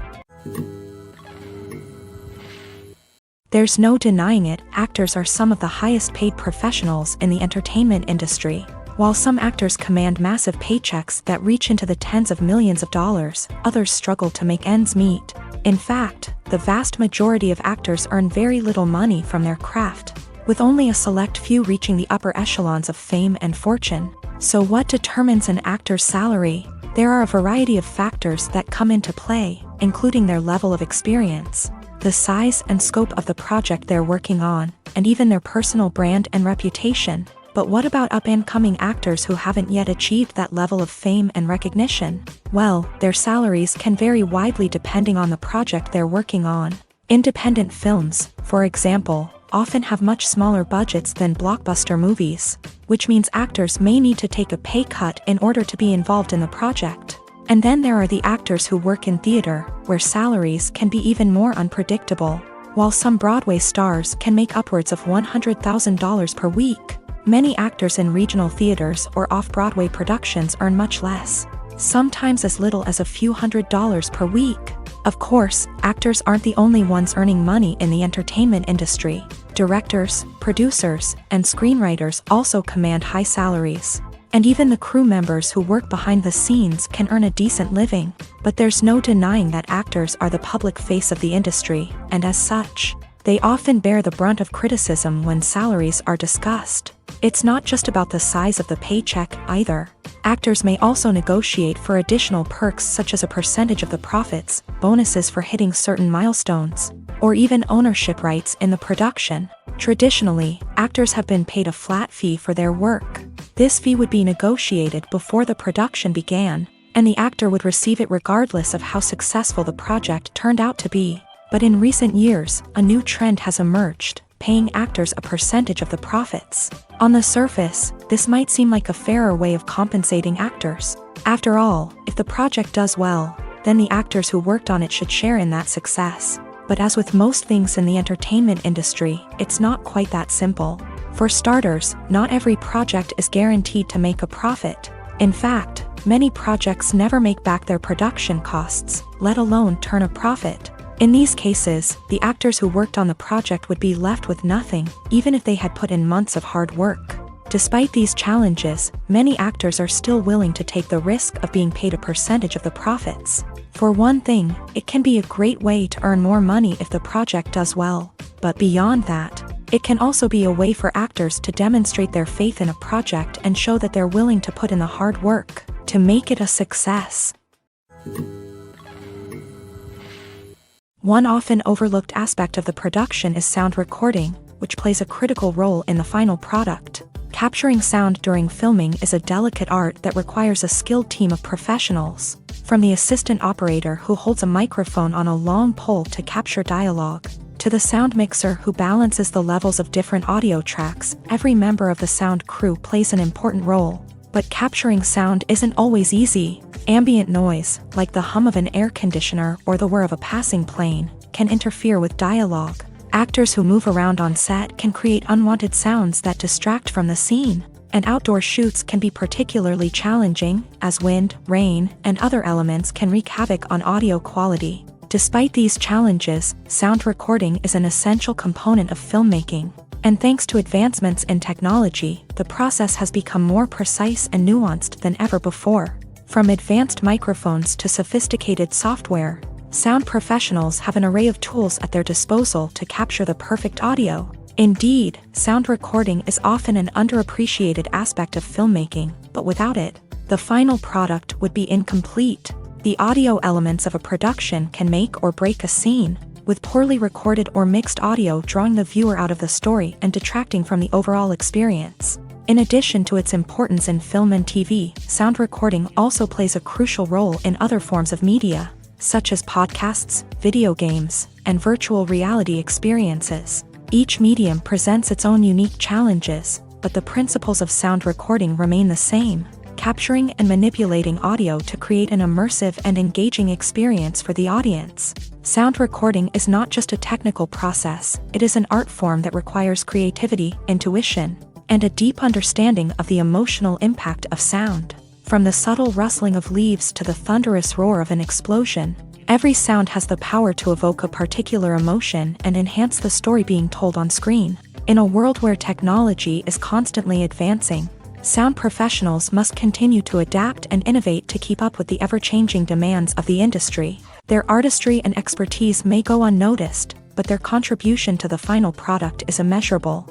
There's no denying it, actors are some of the highest paid professionals in the entertainment industry. While some actors command massive paychecks that reach into the tens of millions of dollars, others struggle to make ends meet. In fact, the vast majority of actors earn very little money from their craft, with only a select few reaching the upper echelons of fame and fortune. So what determines an actor's salary? There are a variety of factors that come into play, including their level of experience, the size and scope of the project they're working on, and even their personal brand and reputation. But what about up-and-coming actors who haven't yet achieved that level of fame and recognition? Well, their salaries can vary widely depending on the project they're working on. Independent films, for example, often have much smaller budgets than blockbuster movies, which means actors may need to take a pay cut in order to be involved in the project. And then there are the actors who work in theater, where salaries can be even more unpredictable. While some Broadway stars can make upwards of $100,000 per week, many actors in regional theaters or off-Broadway productions earn much less, sometimes as little as a few $100s per week. Of course, actors aren't the only ones earning money in the entertainment industry. Directors, producers, and screenwriters also command high salaries. And even the crew members who work behind the scenes can earn a decent living. But there's no denying that actors are the public face of the industry, and as such, they often bear the brunt of criticism when salaries are discussed. It's not just about the size of the paycheck, either. Actors may also negotiate for additional perks such as a percentage of the profits, bonuses for hitting certain milestones, or even ownership rights in the production. Traditionally, actors have been paid a flat fee for their work. This fee would be negotiated before the production began, and the actor would receive it regardless of how successful the project turned out to be. But in recent years, a new trend has emerged, paying actors a percentage of the profits. On the surface, this might seem like a fairer way of compensating actors. After all, if the project does well, then the actors who worked on it should share in that success. But as with most things in the entertainment industry, it's not quite that simple. For starters, not every project is guaranteed to make a profit. In fact, many projects never make back their production costs, let alone turn a profit. In these cases, the actors who worked on the project would be left with nothing, even if they had put in months of hard work. Despite these challenges, many actors are still willing to take the risk of being paid a percentage of the profits. For one thing, it can be a great way to earn more money if the project does well. But beyond that, it can also be a way for actors to demonstrate their faith in a project and show that they're willing to put in the hard work to make it a success. One often overlooked aspect of the production is sound recording, which plays a critical role in the final product. Capturing sound during filming is a delicate art that requires a skilled team of professionals. From the assistant operator who holds a microphone on a long pole to capture dialogue, to the sound mixer who balances the levels of different audio tracks, every member of the sound crew plays an important role. But capturing sound isn't always easy. Ambient noise, like the hum of an air conditioner or the whir of a passing plane, can interfere with dialogue. Actors who move around on set can create unwanted sounds that distract from the scene. And outdoor shoots can be particularly challenging, as wind, rain, and other elements can wreak havoc on audio quality. Despite these challenges, sound recording is an essential component of filmmaking. And thanks to advancements in technology, the process has become more precise and nuanced than ever before. From advanced microphones to sophisticated software, sound professionals have an array of tools at their disposal to capture the perfect audio. Indeed, sound recording is often an underappreciated aspect of filmmaking, but without it, the final product would be incomplete. The audio elements of a production can make or break a scene, with poorly recorded or mixed audio drawing the viewer out of the story and detracting from the overall experience. In addition to its importance in film and TV, sound recording also plays a crucial role in other forms of media, such as podcasts, video games, and virtual reality experiences. Each medium presents its own unique challenges, but the principles of sound recording remain the same: capturing and manipulating audio to create an immersive and engaging experience for the audience. Sound recording is not just a technical process, it is an art form that requires creativity, intuition, and a deep understanding of the emotional impact of sound. From the subtle rustling of leaves to the thunderous roar of an explosion, every sound has the power to evoke a particular emotion and enhance the story being told on screen. In a world where technology is constantly advancing, sound professionals must continue to adapt and innovate to keep up with the ever-changing demands of the industry. Their artistry and expertise may go unnoticed, but their contribution to the final product is immeasurable.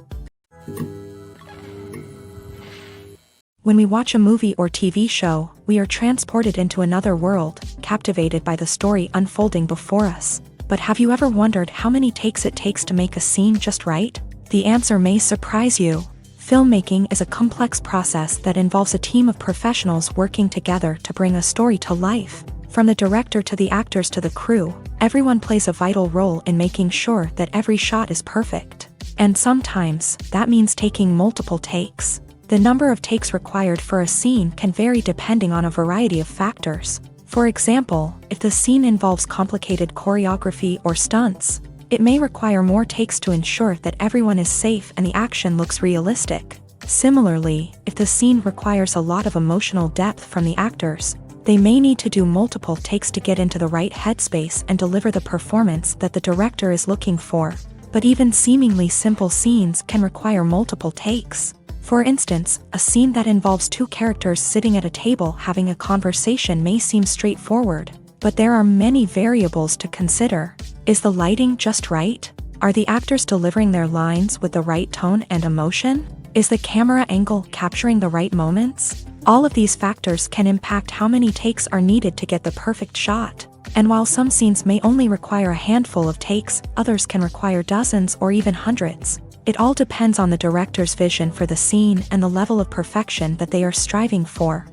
When we watch a movie or TV show, we are transported into another world, captivated by the story unfolding before us. But have you ever wondered how many takes it takes to make a scene just right? The answer may surprise you. Filmmaking is a complex process that involves a team of professionals working together to bring a story to life. From the director to the actors to the crew, everyone plays a vital role in making sure that every shot is perfect. And sometimes, that means taking multiple takes. The number of takes required for a scene can vary depending on a variety of factors. For example, if the scene involves complicated choreography or stunts, it may require more takes to ensure that everyone is safe and the action looks realistic. Similarly, if the scene requires a lot of emotional depth from the actors, they may need to do multiple takes to get into the right headspace and deliver the performance that the director is looking for. But even seemingly simple scenes can require multiple takes. For instance, a scene that involves two characters sitting at a table having a conversation may seem straightforward, but there are many variables to consider. Is the lighting just right? Are the actors delivering their lines with the right tone and emotion? Is the camera angle capturing the right moments? All of these factors can impact how many takes are needed to get the perfect shot. And while some scenes may only require a handful of takes, others can require dozens or even hundreds. It all depends on the director's vision for the scene and the level of perfection that they are striving for.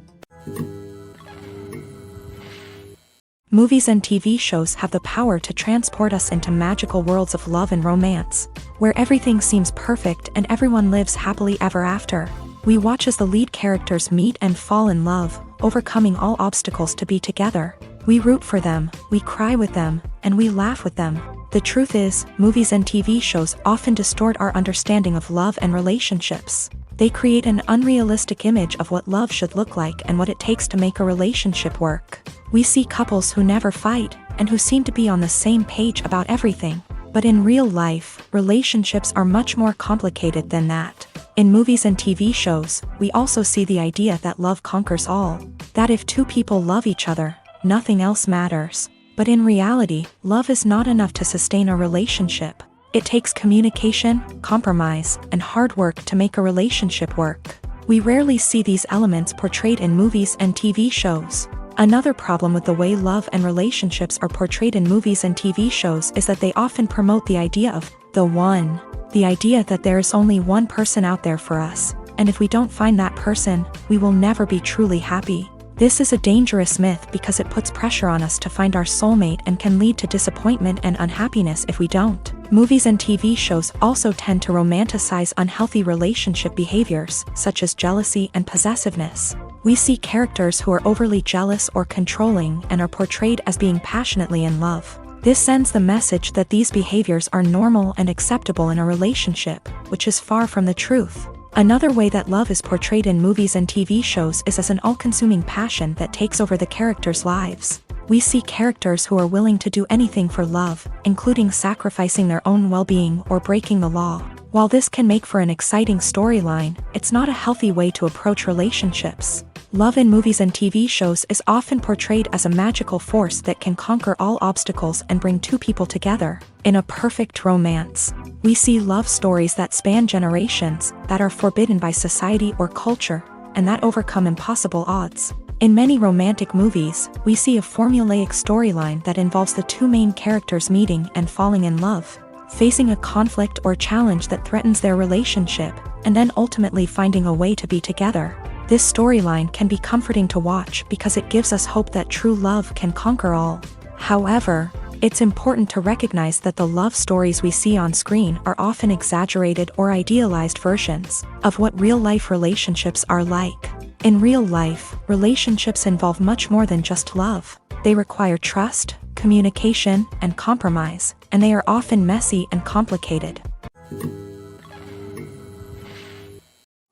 Movies and TV shows have the power to transport us into magical worlds of love and romance, where everything seems perfect and everyone lives happily ever after. We watch as the lead characters meet and fall in love, overcoming all obstacles to be together. We root for them, we cry with them, and we laugh with them. The truth is, movies and TV shows often distort our understanding of love and relationships. They create an unrealistic image of what love should look like and what it takes to make a relationship work. We see couples who never fight, and who seem to be on the same page about everything. But in real life, relationships are much more complicated than that. In movies and TV shows, we also see the idea that love conquers all. That if two people love each other, nothing else matters. But in reality, love is not enough to sustain a relationship. It takes communication, compromise, and hard work to make a relationship work. We rarely see these elements portrayed in movies and TV shows. Another problem with the way love and relationships are portrayed in movies and TV shows is that they often promote the idea of the one. The idea that there is only one person out there for us, and if we don't find that person, we will never be truly happy. This is a dangerous myth because it puts pressure on us to find our soulmate and can lead to disappointment and unhappiness if we don't. Movies and TV shows also tend to romanticize unhealthy relationship behaviors, such as jealousy and possessiveness. We see characters who are overly jealous or controlling and are portrayed as being passionately in love. This sends the message that these behaviors are normal and acceptable in a relationship, which is far from the truth. Another way that love is portrayed in movies and TV shows is as an all-consuming passion that takes over the characters' lives. We see characters who are willing to do anything for love, including sacrificing their own well-being or breaking the law. While this can make for an exciting storyline, it's not a healthy way to approach relationships. Love in movies and TV shows is often portrayed as a magical force that can conquer all obstacles and bring two people together. In a perfect romance, we see love stories that span generations, that are forbidden by society or culture, and that overcome impossible odds. In many romantic movies, we see a formulaic storyline that involves the two main characters meeting and falling in love, facing a conflict or challenge that threatens their relationship, and then ultimately finding a way to be together. This storyline can be comforting to watch because it gives us hope that true love can conquer all. However, it's important to recognize that the love stories we see on screen are often exaggerated or idealized versions of what real-life relationships are like. In real life, relationships involve much more than just love. They require trust, communication, and compromise, and they are often messy and complicated.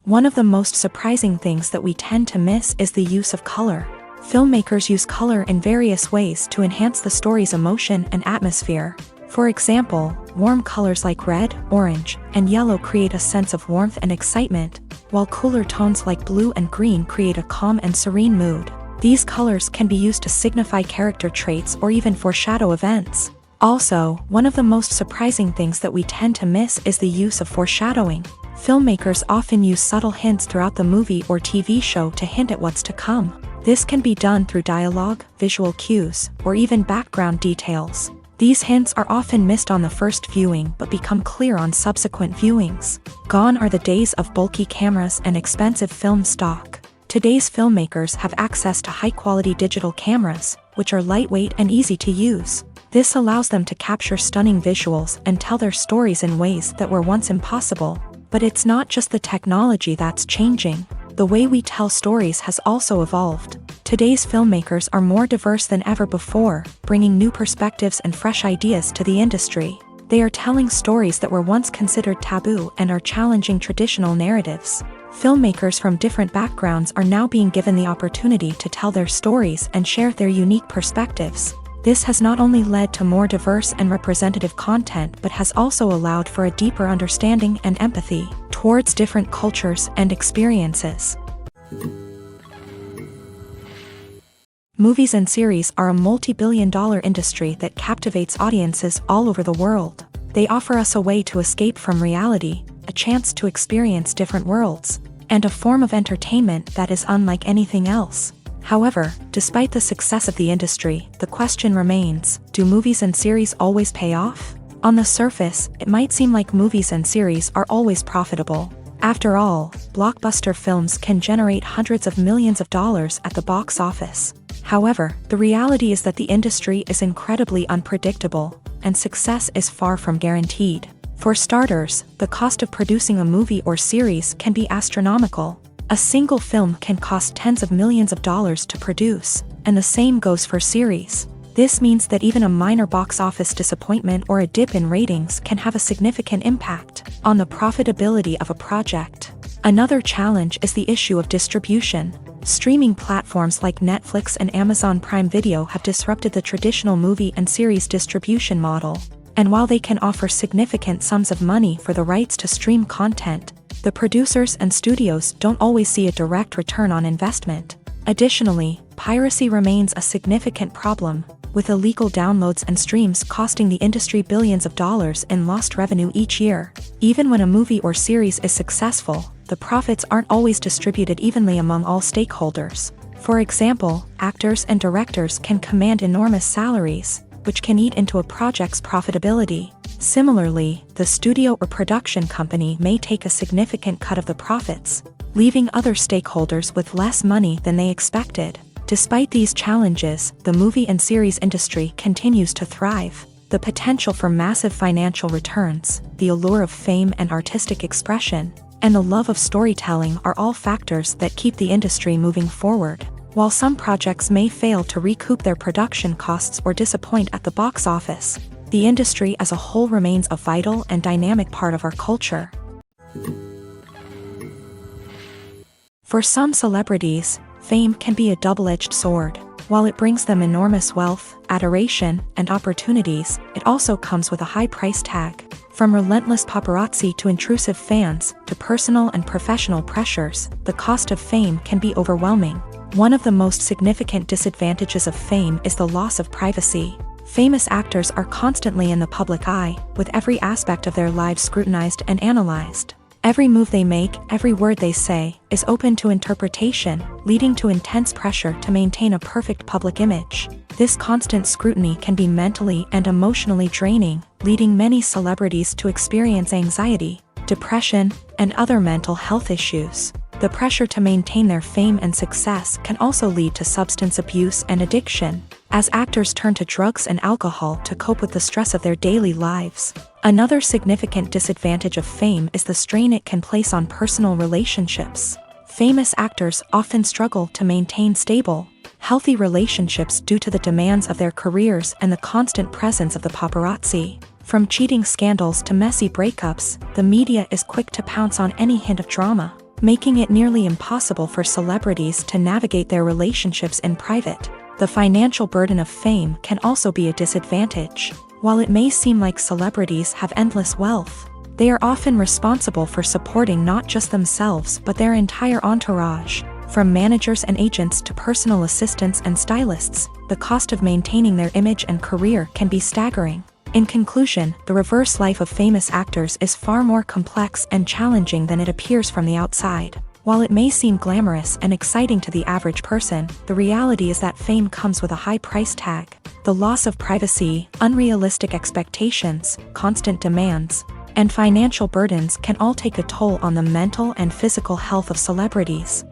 One of the most surprising things that we tend to miss is the use of color. Filmmakers use color in various ways to enhance the story's emotion and atmosphere. For example, warm colors like red, orange, and yellow create a sense of warmth and excitement, while cooler tones like blue and green create a calm and serene mood. These colors can be used to signify character traits or even foreshadow events. Also, one of the most surprising things that we tend to miss is the use of foreshadowing. Filmmakers often use subtle hints throughout the movie or TV show to hint at what's to come. This can be done through dialogue, visual cues, or even background details. These hints are often missed on the first viewing but become clear on subsequent viewings. Gone are the days of bulky cameras and expensive film stock. Today's filmmakers have access to high-quality digital cameras, which are lightweight and easy to use. This allows them to capture stunning visuals and tell their stories in ways that were once impossible. But it's not just the technology that's changing. The way we tell stories has also evolved. Today's filmmakers are more diverse than ever before, bringing new perspectives and fresh ideas to the industry. They are telling stories that were once considered taboo and are challenging traditional narratives. Filmmakers from different backgrounds are now being given the opportunity to tell their stories and share their unique perspectives. This has not only led to more diverse and representative content but has also allowed for a deeper understanding and empathy towards different cultures and experiences. Movies and series are a multi-billion-dollar industry that captivates audiences all over the world. They offer us a way to escape from reality, a chance to experience different worlds, and a form of entertainment that is unlike anything else. However, despite the success of the industry, the question remains, do movies and series always pay off? On the surface, it might seem like movies and series are always profitable. After all, blockbuster films can generate hundreds of millions of dollars at the box office. However, the reality is that the industry is incredibly unpredictable, and success is far from guaranteed. For starters, the cost of producing a movie or series can be astronomical. A single film can cost tens of millions of dollars to produce, and the same goes for series. This means that even a minor box office disappointment or a dip in ratings can have a significant impact on the profitability of a project. Another challenge is the issue of distribution. Streaming platforms like Netflix and Amazon Prime Video have disrupted the traditional movie and series distribution model. And while they can offer significant sums of money for the rights to stream content, The producers and studios don't always see a direct return on investment. Additionally, piracy remains a significant problem, with illegal downloads and streams costing the industry billions of dollars in lost revenue each year. Even when a movie or series is successful, the profits aren't always distributed evenly among all stakeholders. For example, actors and directors can command enormous salaries, which can eat into a project's profitability. Similarly, the studio or production company may take a significant cut of the profits, leaving other stakeholders with less money than they expected. Despite these challenges, the movie and series industry continues to thrive. The potential for massive financial returns, the allure of fame and artistic expression, and the love of storytelling are all factors that keep the industry moving forward. While some projects may fail to recoup their production costs or disappoint at the box office, the industry as a whole remains a vital and dynamic part of our culture. For some celebrities, fame can be a double-edged sword. While it brings them enormous wealth, adoration, and opportunities, it also comes with a high price tag. From relentless paparazzi to intrusive fans, to personal and professional pressures, the cost of fame can be overwhelming. One of the most significant disadvantages of fame is the loss of privacy. Famous actors are constantly in the public eye, with every aspect of their lives scrutinized and analyzed. Every move they make, every word they say, is open to interpretation, leading to intense pressure to maintain a perfect public image. This constant scrutiny can be mentally and emotionally draining, leading many celebrities to experience anxiety, depression, and other mental health issues. The pressure to maintain their fame and success can also lead to substance abuse and addiction, as actors turn to drugs and alcohol to cope with the stress of their daily lives. Another significant disadvantage of fame is the strain it can place on personal relationships. Famous actors often struggle to maintain stable, healthy relationships due to the demands of their careers and the constant presence of the paparazzi. From cheating scandals to messy breakups, the media is quick to pounce on any hint of drama, making it nearly impossible for celebrities to navigate their relationships in private. The financial burden of fame can also be a disadvantage. While it may seem like celebrities have endless wealth, they are often responsible for supporting not just themselves but their entire entourage. From managers and agents to personal assistants and stylists, the cost of maintaining their image and career can be staggering. In conclusion, the reverse life of famous actors is far more complex and challenging than it appears from the outside. While it may seem glamorous and exciting to the average person, the reality is that fame comes with a high price tag. The loss of privacy, unrealistic expectations, constant demands, and financial burdens can all take a toll on the mental and physical health of celebrities.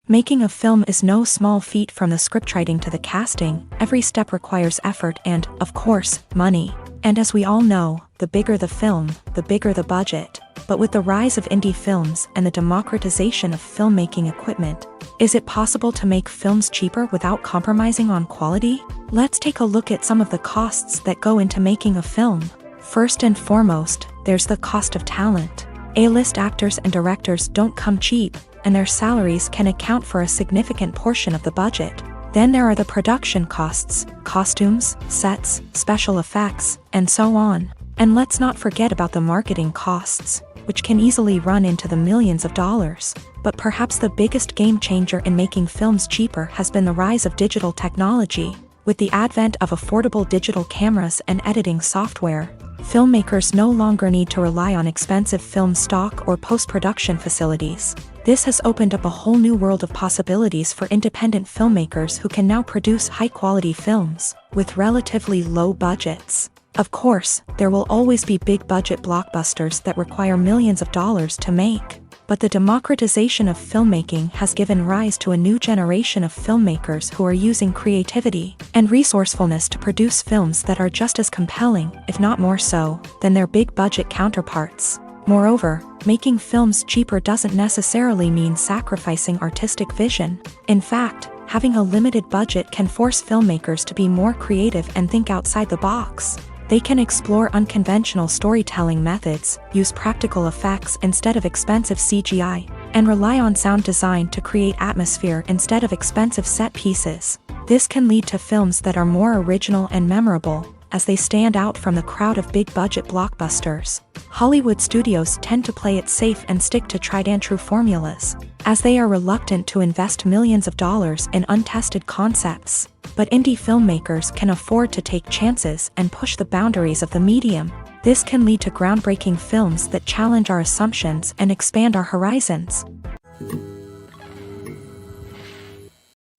Making a film is no small feat. From the scriptwriting to the casting, every step requires effort and, of course, money. And as we all know, the bigger the film, the bigger the budget. But with the rise of indie films and the democratization of filmmaking equipment, is it possible to make films cheaper without compromising on quality? Let's take a look at some of the costs that go into making a film. First and foremost, there's the cost of talent. A-list actors and directors don't come cheap, and their salaries can account for a significant portion of the budget. Then there are the production costs, costumes, sets, special effects, and so on. And let's not forget about the marketing costs, which can easily run into the millions of dollars. But perhaps the biggest game changer in making films cheaper has been the rise of digital technology. With the advent of affordable digital cameras and editing software, filmmakers no longer need to rely on expensive film stock or post-production facilities. This has opened up a whole new world of possibilities for independent filmmakers who can now produce high-quality films with relatively low budgets. Of course, there will always be big-budget blockbusters that require millions of dollars to make. But the democratization of filmmaking has given rise to a new generation of filmmakers who are using creativity and resourcefulness to produce films that are just as compelling, if not more so, than their big-budget counterparts. Moreover, making films cheaper doesn't necessarily mean sacrificing artistic vision. In fact, having a limited budget can force filmmakers to be more creative and think outside the box. They can explore unconventional storytelling methods, use practical effects instead of expensive CGI, and rely on sound design to create atmosphere instead of expensive set pieces. This can lead to films that are more original and memorable, as they stand out from the crowd of big-budget blockbusters. Hollywood studios tend to play it safe and stick to tried-and-true formulas, as they are reluctant to invest millions of dollars in untested concepts. But indie filmmakers can afford to take chances and push the boundaries of the medium. This can lead to groundbreaking films that challenge our assumptions and expand our horizons.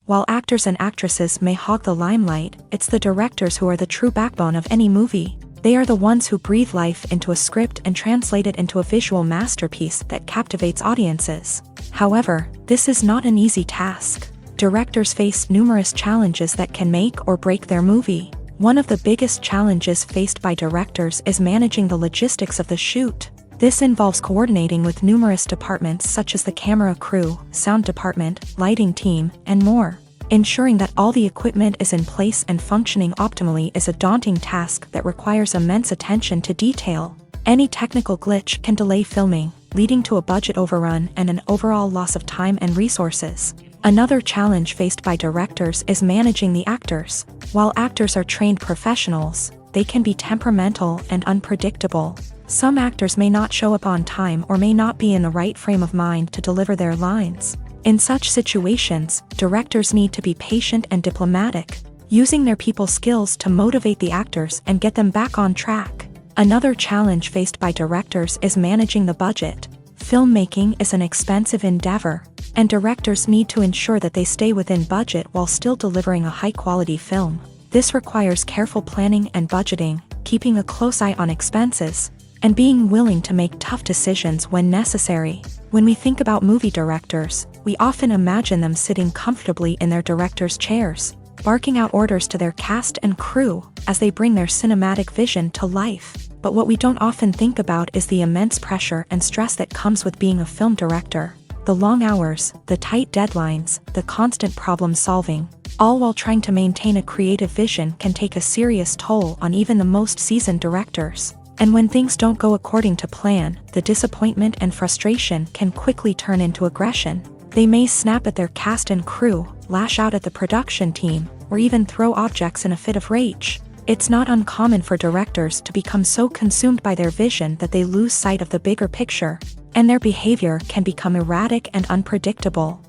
While actors and actresses may hog the limelight, it's the directors who are the true backbone of any movie. They are the ones who breathe life into a script and translate it into a visual masterpiece that captivates audiences. However, this is not an easy task. Directors face numerous challenges that can make or break their movie. One of the biggest challenges faced by directors is managing the logistics of the shoot. This involves coordinating with numerous departments such as the camera crew, sound department, lighting team, and more. Ensuring that all the equipment is in place and functioning optimally is a daunting task that requires immense attention to detail. Any technical glitch can delay filming, leading to a budget overrun and an overall loss of time and resources. Another challenge faced by directors is managing the actors. While actors are trained professionals, they can be temperamental and unpredictable. Some actors may not show up on time or may not be in the right frame of mind to deliver their lines. In such situations, directors need to be patient and diplomatic, using their people skills to motivate the actors and get them back on track. Another challenge faced by directors is managing the budget. Filmmaking is an expensive endeavor, and directors need to ensure that they stay within budget while still delivering a high-quality film. This requires careful planning and budgeting, keeping a close eye on expenses, and being willing to make tough decisions when necessary. When we think about movie directors, we often imagine them sitting comfortably in their director's chairs, barking out orders to their cast and crew as they bring their cinematic vision to life. But what we don't often think about is the immense pressure and stress that comes with being a film director. The long hours, the tight deadlines, the constant problem solving, all while trying to maintain a creative vision can take a serious toll on even the most seasoned directors. And when things don't go according to plan, the disappointment and frustration can quickly turn into aggression. They may snap at their cast and crew, lash out at the production team, or even throw objects in a fit of rage. It's not uncommon for directors to become so consumed by their vision that they lose sight of the bigger picture, and their behavior can become erratic and unpredictable.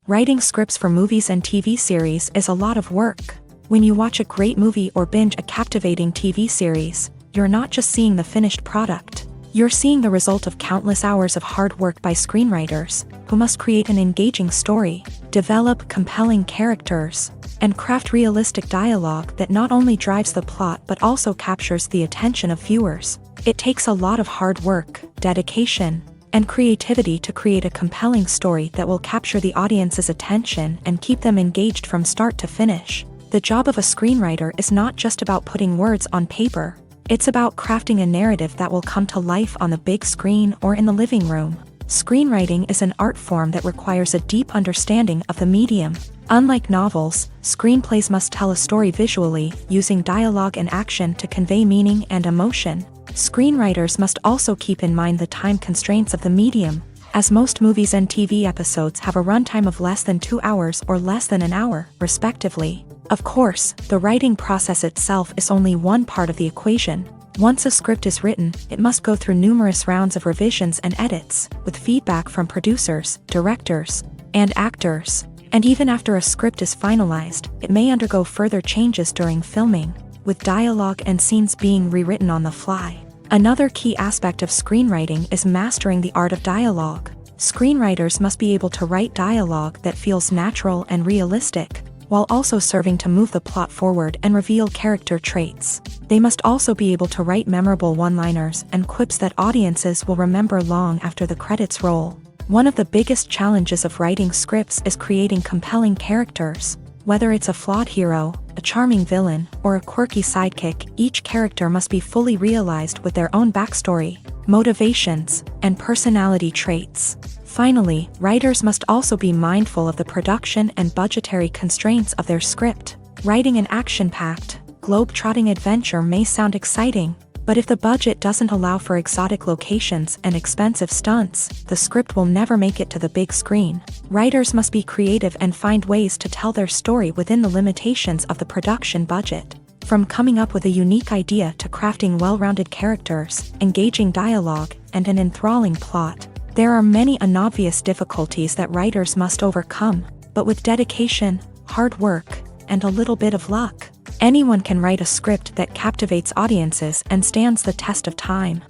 Writing scripts for movies and TV series is a lot of work. When you watch a great movie or binge a captivating TV series, you're not just seeing the finished product. You're seeing the result of countless hours of hard work by screenwriters, who must create an engaging story, develop compelling characters, and craft realistic dialogue that not only drives the plot but also captures the attention of viewers. It takes a lot of hard work, dedication, and creativity to create a compelling story that will capture the audience's attention and keep them engaged from start to finish. The job of a screenwriter is not just about putting words on paper. It's about crafting a narrative that will come to life on the big screen or in the living room. Screenwriting is an art form that requires a deep understanding of the medium. Unlike novels, screenplays must tell a story visually, using dialogue and action to convey meaning and emotion. Screenwriters must also keep in mind the time constraints of the medium, as most movies and TV episodes have a runtime of less than 2 hours or less than an hour, respectively. Of course, the writing process itself is only one part of the equation. Once a script is written, it must go through numerous rounds of revisions and edits, with feedback from producers, directors, and actors. And even after a script is finalized, it may undergo further changes during filming, with dialogue and scenes being rewritten on the fly. Another key aspect of screenwriting is mastering the art of dialogue. Screenwriters must be able to write dialogue that feels natural and realistic, while also serving to move the plot forward and reveal character traits. They must also be able to write memorable one-liners and quips that audiences will remember long after the credits roll. One of the biggest challenges of writing scripts is creating compelling characters. Whether it's a flawed hero, a charming villain, or a quirky sidekick, each character must be fully realized with their own backstory, motivations, and personality traits. Finally, writers must also be mindful of the production and budgetary constraints of their script. Writing an action-packed, globe-trotting adventure may sound exciting, But if the budget doesn't allow for exotic locations and expensive stunts, the script will never make it to the big screen. Writers must be creative and find ways to tell their story within the limitations of the production budget. From coming up with a unique idea to crafting well-rounded characters, engaging dialogue, and an enthralling plot, there are many unobvious difficulties that writers must overcome, but with dedication, hard work, and a little bit of luck, anyone can write a script that captivates audiences and stands the test of time.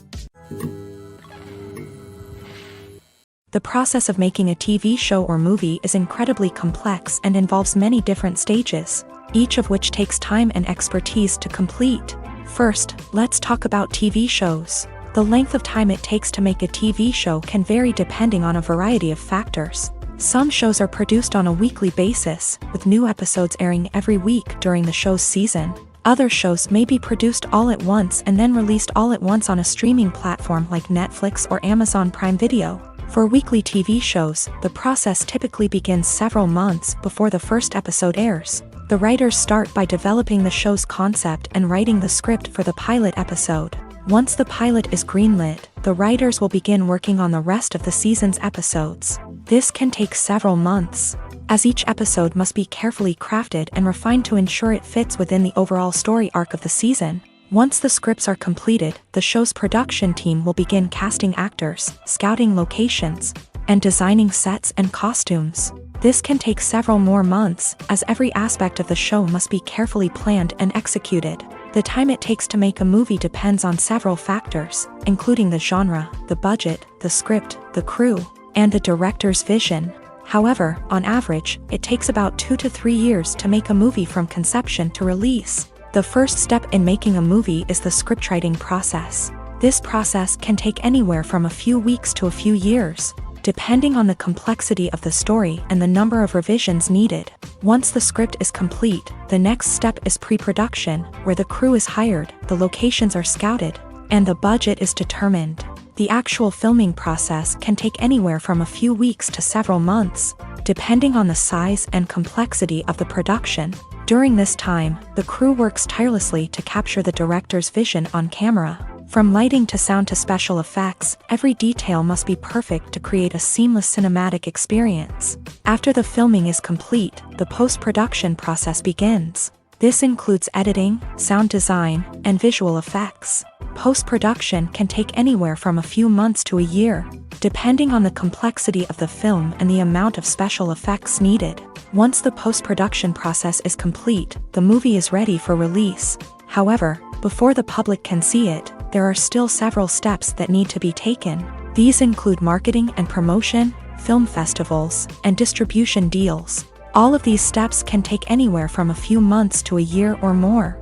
The process of making a TV show or movie is incredibly complex and involves many different stages, each of which takes time and expertise to complete. First, let's talk about TV shows. The length of time it takes to make a TV show can vary depending on a variety of factors. Some shows are produced on a weekly basis, with new episodes airing every week during the show's season. Other shows may be produced all at once and then released all at once on a streaming platform like Netflix or Amazon Prime Video. For weekly TV shows, the process typically begins several months before the first episode airs. The writers start by developing the show's concept and writing the script for the pilot episode. Once the pilot is greenlit, the writers will begin working on the rest of the season's episodes. This can take several months, as each episode must be carefully crafted and refined to ensure it fits within the overall story arc of the season. Once the scripts are completed, the show's production team will begin casting actors, scouting locations, and designing sets and costumes. This can take several more months, as every aspect of the show must be carefully planned and executed. The time it takes to make a movie depends on several factors, including the genre, the budget, the script, the crew, and the director's vision. However, on average, it takes about 2 to 3 years to make a movie from conception to release. The first step in making a movie is the scriptwriting process. This process can take anywhere from a few weeks to a few years, depending on the complexity of the story and the number of revisions needed. Once the script is complete, the next step is pre-production, where the crew is hired, the locations are scouted, and the budget is determined. The actual filming process can take anywhere from a few weeks to several months, depending on the size and complexity of the production. During this time, the crew works tirelessly to capture the director's vision on camera. From lighting to sound to special effects, every detail must be perfect to create a seamless cinematic experience. After the filming is complete, the post-production process begins. This includes editing, sound design, and visual effects. Post-production can take anywhere from a few months to a year, depending on the complexity of the film and the amount of special effects needed. Once the post-production process is complete, the movie is ready for release. However, before the public can see it, there are still several steps that need to be taken. These include marketing and promotion, film festivals, and distribution deals. All of these steps can take anywhere from a few months to a year or more.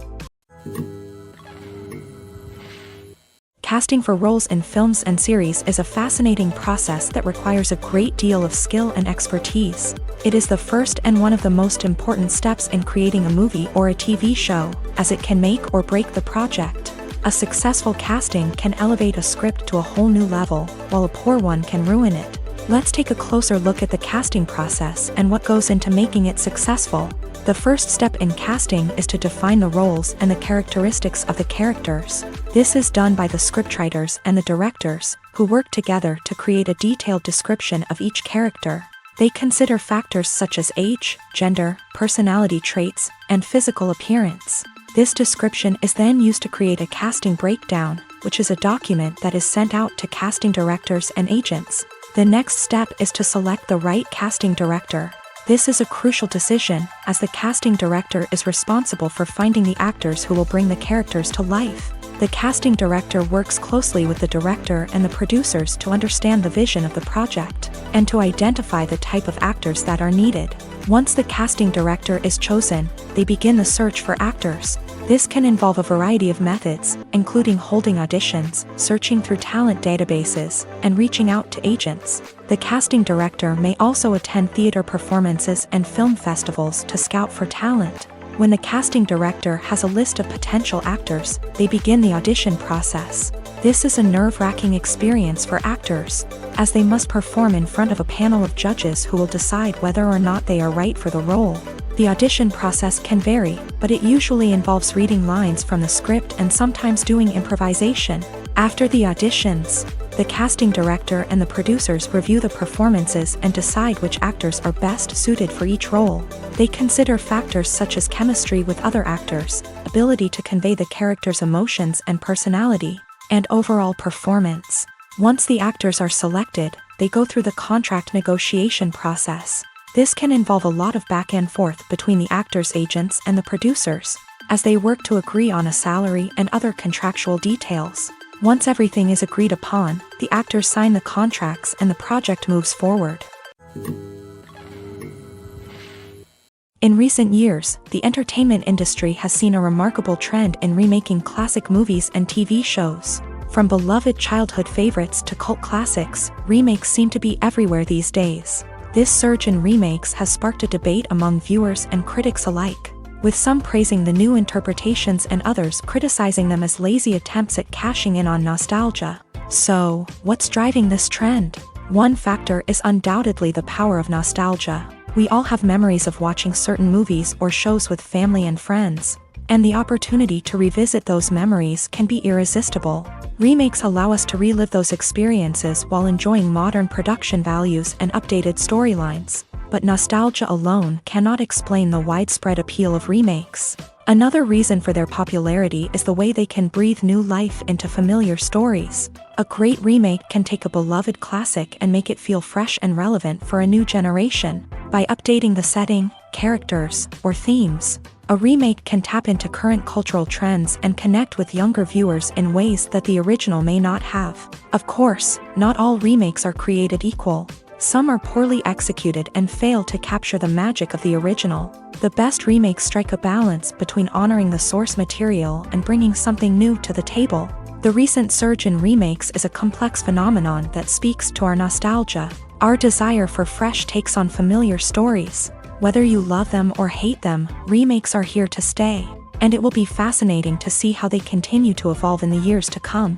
Casting for roles in films and series is a fascinating process that requires a great deal of skill and expertise. It is the first and one of the most important steps in creating a movie or a TV show, as it can make or break the project. A successful casting can elevate a script to a whole new level, while a poor one can ruin it. Let's take a closer look at the casting process and what goes into making it successful. The first step in casting is to define the roles and the characteristics of the characters. This is done by the scriptwriters and the directors, who work together to create a detailed description of each character. They consider factors such as age, gender, personality traits, and physical appearance. This description is then used to create a casting breakdown, which is a document that is sent out to casting directors and agents. The next step is to select the right casting director. This is a crucial decision, as the casting director is responsible for finding the actors who will bring the characters to life. The casting director works closely with the director and the producers to understand the vision of the project, and to identify the type of actors that are needed. Once the casting director is chosen, they begin the search for actors. This can involve a variety of methods, including holding auditions, searching through talent databases, and reaching out to agents. The casting director may also attend theater performances and film festivals to scout for talent. When the casting director has a list of potential actors, they begin the audition process. This is a nerve-wracking experience for actors, as they must perform in front of a panel of judges who will decide whether or not they are right for the role. The audition process can vary, but it usually involves reading lines from the script and sometimes doing improvisation. After the auditions, the casting director and the producers review the performances and decide which actors are best suited for each role. They consider factors such as chemistry with other actors, ability to convey the character's emotions and personality, and overall performance. Once the actors are selected, they go through the contract negotiation process. This can involve a lot of back and forth between the actors' agents and the producers, as they work to agree on a salary and other contractual details. Once everything is agreed upon, the actors sign the contracts and the project moves forward. In recent years, the entertainment industry has seen a remarkable trend in remaking classic movies and TV shows. From beloved childhood favorites to cult classics, remakes seem to be everywhere these days. This surge in remakes has sparked a debate among viewers and critics alike, with some praising the new interpretations and others criticizing them as lazy attempts at cashing in on nostalgia. So, what's driving this trend? One factor is undoubtedly the power of nostalgia. We all have memories of watching certain movies or shows with family and friends, and the opportunity to revisit those memories can be irresistible. Remakes allow us to relive those experiences while enjoying modern production values and updated storylines. But nostalgia alone cannot explain the widespread appeal of remakes. Another reason for their popularity is the way they can breathe new life into familiar stories. A great remake can take a beloved classic and make it feel fresh and relevant for a new generation. By updating the setting, characters, or themes, a remake can tap into current cultural trends and connect with younger viewers in ways that the original may not have. Of course, not all remakes are created equal. Some are poorly executed and fail to capture the magic of the original. The best remakes strike a balance between honoring the source material and bringing something new to the table. The recent surge in remakes is a complex phenomenon that speaks to our nostalgia, our desire for fresh takes on familiar stories. Whether you love them or hate them, remakes are here to stay, and it will be fascinating to see how they continue to evolve in the years to come.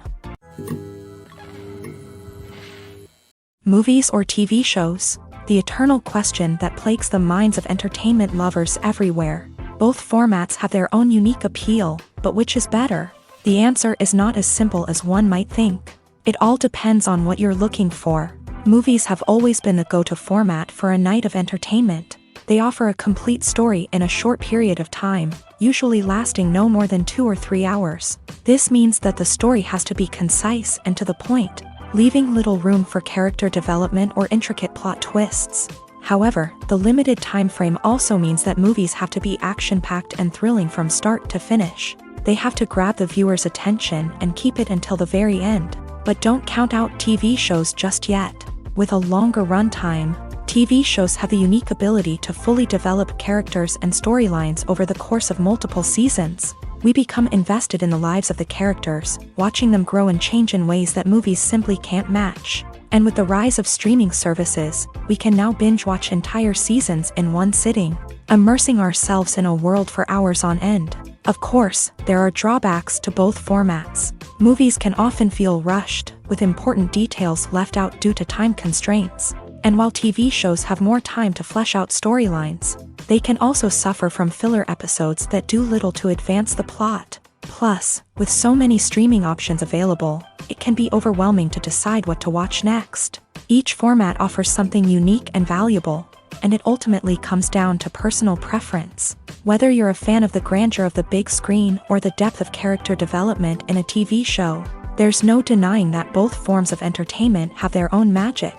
Movies or TV shows? The eternal question that plagues the minds of entertainment lovers everywhere. Both formats have their own unique appeal, but which is better? The answer is not as simple as one might think. It all depends on what you're looking for. Movies have always been the go-to format for a night of entertainment. They offer a complete story in a short period of time, usually lasting no more than 2 or 3 hours. This means that the story has to be concise and to the point, leaving little room for character development or intricate plot twists. However, the limited time frame also means that movies have to be action-packed and thrilling from start to finish. They have to grab the viewer's attention and keep it until the very end. But don't count out TV shows just yet. With a longer runtime, TV shows have the unique ability to fully develop characters and storylines over the course of multiple seasons. We become invested in the lives of the characters, watching them grow and change in ways that movies simply can't match. And with the rise of streaming services, we can now binge-watch entire seasons in one sitting, immersing ourselves in a world for hours on end. Of course, there are drawbacks to both formats. Movies can often feel rushed, with important details left out due to time constraints. And while TV shows have more time to flesh out storylines, they can also suffer from filler episodes that do little to advance the plot. Plus, with so many streaming options available, it can be overwhelming to decide what to watch next. Each format offers something unique and valuable, and it ultimately comes down to personal preference. Whether you're a fan of the grandeur of the big screen or the depth of character development in a TV show, there's no denying that both forms of entertainment have their own magic.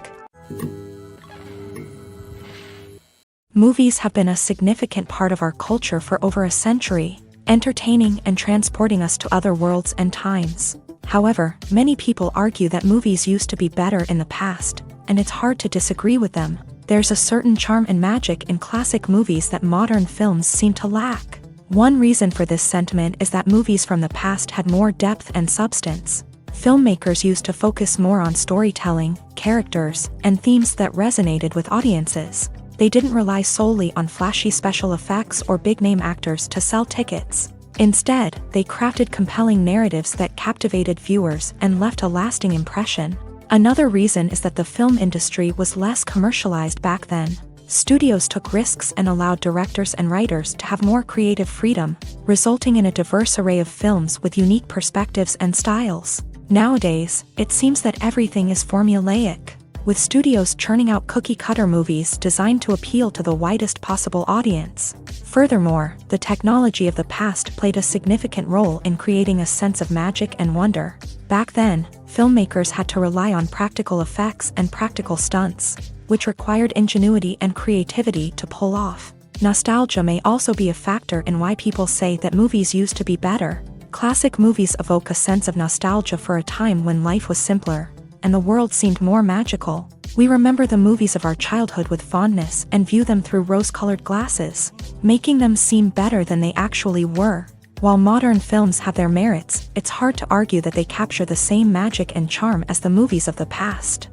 Movies have been a significant part of our culture for over a century, entertaining and transporting us to other worlds and times. However, many people argue that movies used to be better in the past, and it's hard to disagree with them. There's a certain charm and magic in classic movies that modern films seem to lack. One reason for this sentiment is that movies from the past had more depth and substance. Filmmakers used to focus more on storytelling, characters, and themes that resonated with audiences. They didn't rely solely on flashy special effects or big-name actors to sell tickets. Instead, they crafted compelling narratives that captivated viewers and left a lasting impression. Another reason is that the film industry was less commercialized back then. Studios took risks and allowed directors and writers to have more creative freedom, resulting in a diverse array of films with unique perspectives and styles. Nowadays, it seems that everything is formulaic, with studios churning out cookie-cutter movies designed to appeal to the widest possible audience. Furthermore, the technology of the past played a significant role in creating a sense of magic and wonder. Back then, filmmakers had to rely on practical effects and practical stunts, which required ingenuity and creativity to pull off. Nostalgia may also be a factor in why people say that movies used to be better. Classic movies evoke a sense of nostalgia for a time when life was simpler, and the world seemed more magical. We remember the movies of our childhood with fondness and view them through rose-colored glasses, making them seem better than they actually were. While modern films have their merits, it's hard to argue that they capture the same magic and charm as the movies of the past.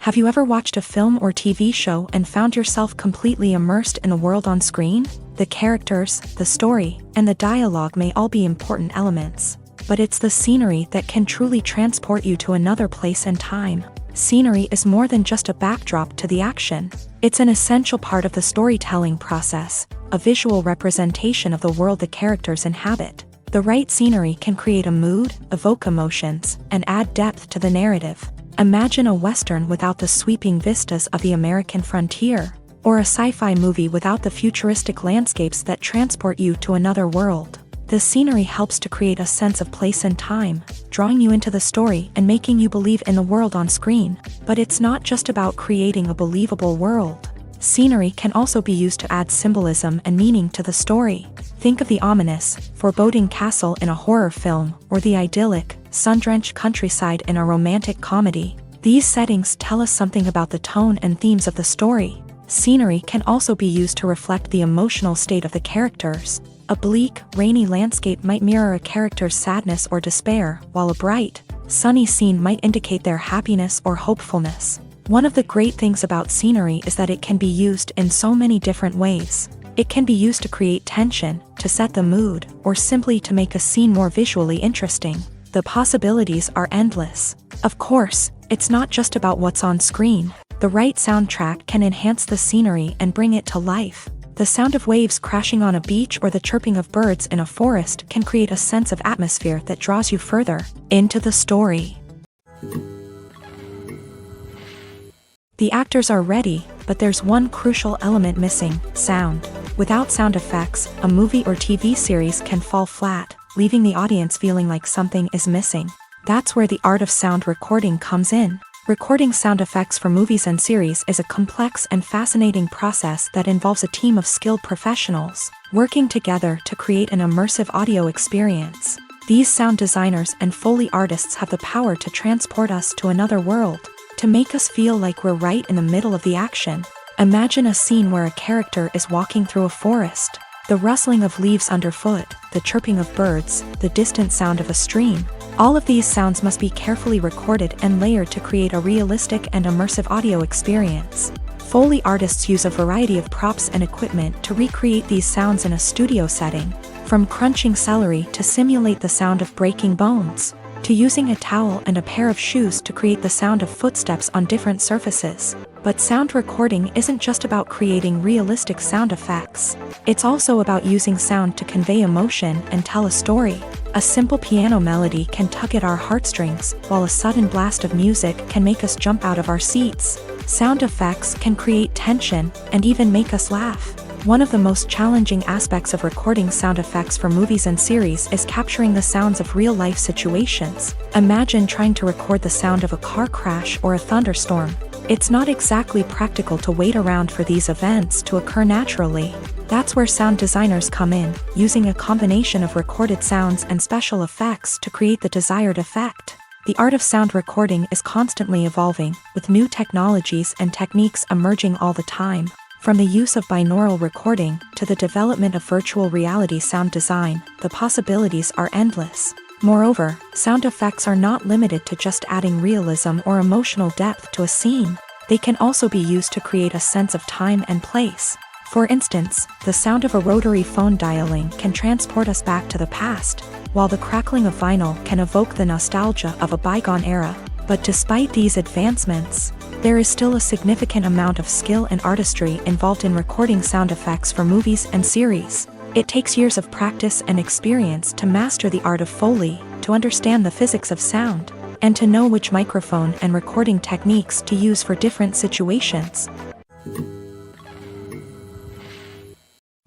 Have you ever watched a film or TV show and found yourself completely immersed in the world on screen? The characters, the story, and the dialogue may all be important elements, but it's the scenery that can truly transport you to another place and time. Scenery is more than just a backdrop to the action. It's an essential part of the storytelling process, a visual representation of the world the characters inhabit. The right scenery can create a mood, evoke emotions, and add depth to the narrative. Imagine a Western without the sweeping vistas of the American frontier, or a sci-fi movie without the futuristic landscapes that transport you to another world. The scenery helps to create a sense of place and time, drawing you into the story and making you believe in the world on screen. But it's not just about creating a believable world. Scenery can also be used to add symbolism and meaning to the story. Think of the ominous, foreboding castle in a horror film, or the idyllic, sun-drenched countryside in a romantic comedy. These settings tell us something about the tone and themes of the story. Scenery can also be used to reflect the emotional state of the characters. A bleak, rainy landscape might mirror a character's sadness or despair, while a bright, sunny scene might indicate their happiness or hopefulness. One of the great things about scenery is that it can be used in so many different ways. It can be used to create tension, to set the mood, or simply to make a scene more visually interesting. The possibilities are endless. Of course, it's not just about what's on screen. The right soundtrack can enhance the scenery and bring it to life. The sound of waves crashing on a beach or the chirping of birds in a forest can create a sense of atmosphere that draws you further into the story. The actors are ready, but there's one crucial element missing: sound. Without sound effects, a movie or TV series can fall flat, leaving the audience feeling like something is missing. That's where the art of sound recording comes in. Recording sound effects for movies and series is a complex and fascinating process that involves a team of skilled professionals working together to create an immersive audio experience. These sound designers and Foley artists have the power to transport us to another world, to make us feel like we're right in the middle of the action. Imagine a scene where a character is walking through a forest. The rustling of leaves underfoot, the chirping of birds, the distant sound of a stream. All of these sounds must be carefully recorded and layered to create a realistic and immersive audio experience. Foley artists use a variety of props and equipment to recreate these sounds in a studio setting, from crunching celery to simulate the sound of breaking bones, to using a towel and a pair of shoes to create the sound of footsteps on different surfaces. But sound recording isn't just about creating realistic sound effects. It's also about using sound to convey emotion and tell a story. A simple piano melody can tug at our heartstrings, while a sudden blast of music can make us jump out of our seats. Sound effects can create tension and even make us laugh. One of the most challenging aspects of recording sound effects for movies and series is capturing the sounds of real-life situations. Imagine trying to record the sound of a car crash or a thunderstorm. It's not exactly practical to wait around for these events to occur naturally. That's where sound designers come in, using a combination of recorded sounds and special effects to create the desired effect. The art of sound recording is constantly evolving, with new technologies and techniques emerging all the time. From the use of binaural recording to the development of virtual reality sound design, the possibilities are endless. Moreover, sound effects are not limited to just adding realism or emotional depth to a scene. They can also be used to create a sense of time and place. For instance, the sound of a rotary phone dialing can transport us back to the past, while the crackling of vinyl can evoke the nostalgia of a bygone era. But despite these advancements, there is still a significant amount of skill and artistry involved in recording sound effects for movies and series. It takes years of practice and experience to master the art of Foley, to understand the physics of sound, and to know which microphone and recording techniques to use for different situations.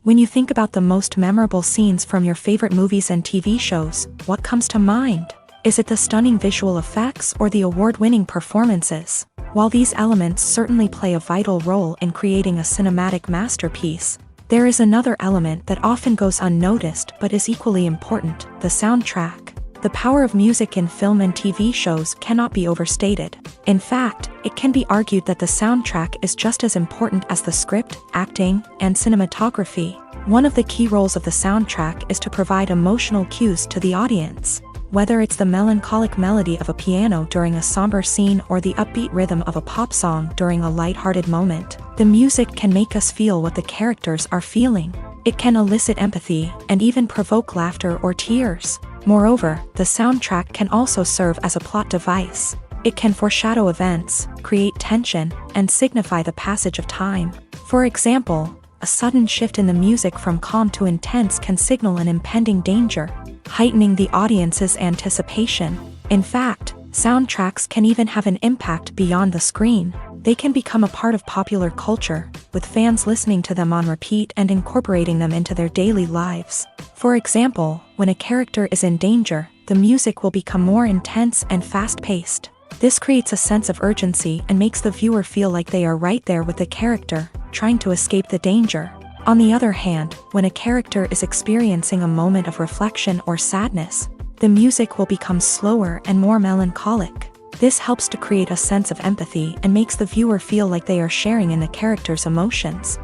When you think about the most memorable scenes from your favorite movies and TV shows, what comes to mind? Is it the stunning visual effects or the award-winning performances? While these elements certainly play a vital role in creating a cinematic masterpiece, there is another element that often goes unnoticed but is equally important: the soundtrack. The power of music in film and TV shows cannot be overstated. In fact, it can be argued that the soundtrack is just as important as the script, acting, and cinematography. One of the key roles of the soundtrack is to provide emotional cues to the audience. Whether it's the melancholic melody of a piano during a somber scene or the upbeat rhythm of a pop song during a light-hearted moment, the music can make us feel what the characters are feeling. It can elicit empathy and even provoke laughter or tears. Moreover, the soundtrack can also serve as a plot device. It can foreshadow events, create tension, and signify the passage of time. For example, a sudden shift in the music from calm to intense can signal an impending danger, heightening the audience's anticipation. In fact, soundtracks can even have an impact beyond the screen. They can become a part of popular culture, with fans listening to them on repeat and incorporating them into their daily lives. For example, when a character is in danger, the music will become more intense and fast-paced. This creates a sense of urgency and makes the viewer feel like they are right there with the character, trying to escape the danger. On the other hand, when a character is experiencing a moment of reflection or sadness, the music will become slower and more melancholic. This helps to create a sense of empathy and makes the viewer feel like they are sharing in the character's emotions.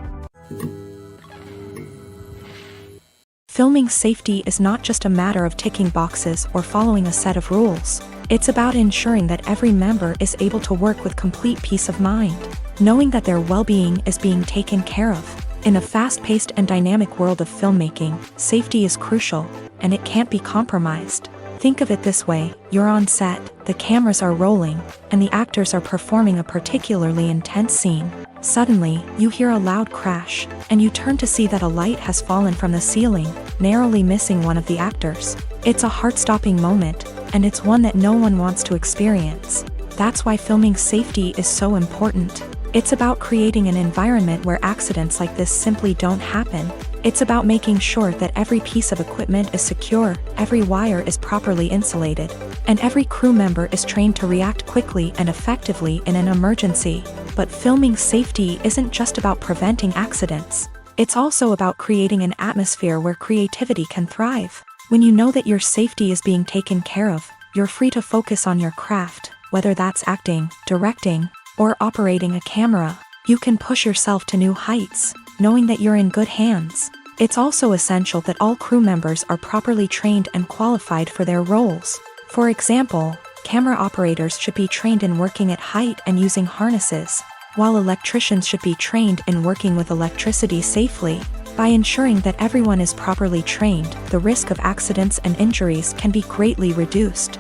Filming safety is not just a matter of ticking boxes or following a set of rules. It's about ensuring that every member is able to work with complete peace of mind, knowing that their well-being is being taken care of. In a fast-paced and dynamic world of filmmaking, safety is crucial, and it can't be compromised. Think of it this way: you're on set, the cameras are rolling, and the actors are performing a particularly intense scene. Suddenly, you hear a loud crash, and you turn to see that a light has fallen from the ceiling, narrowly missing one of the actors. It's a heart-stopping moment, and it's one that no one wants to experience. That's why filming safety is so important. It's about creating an environment where accidents like this simply don't happen. It's about making sure that every piece of equipment is secure, every wire is properly insulated, and every crew member is trained to react quickly and effectively in an emergency. But filming safety isn't just about preventing accidents. It's also about creating an atmosphere where creativity can thrive. When you know that your safety is being taken care of, you're free to focus on your craft, whether that's acting, directing, or operating a camera. You can push yourself to new heights, knowing that you're in good hands. It's also essential that all crew members are properly trained and qualified for their roles. For example, camera operators should be trained in working at height and using harnesses, while electricians should be trained in working with electricity safely. By ensuring that everyone is properly trained, the risk of accidents and injuries can be greatly reduced.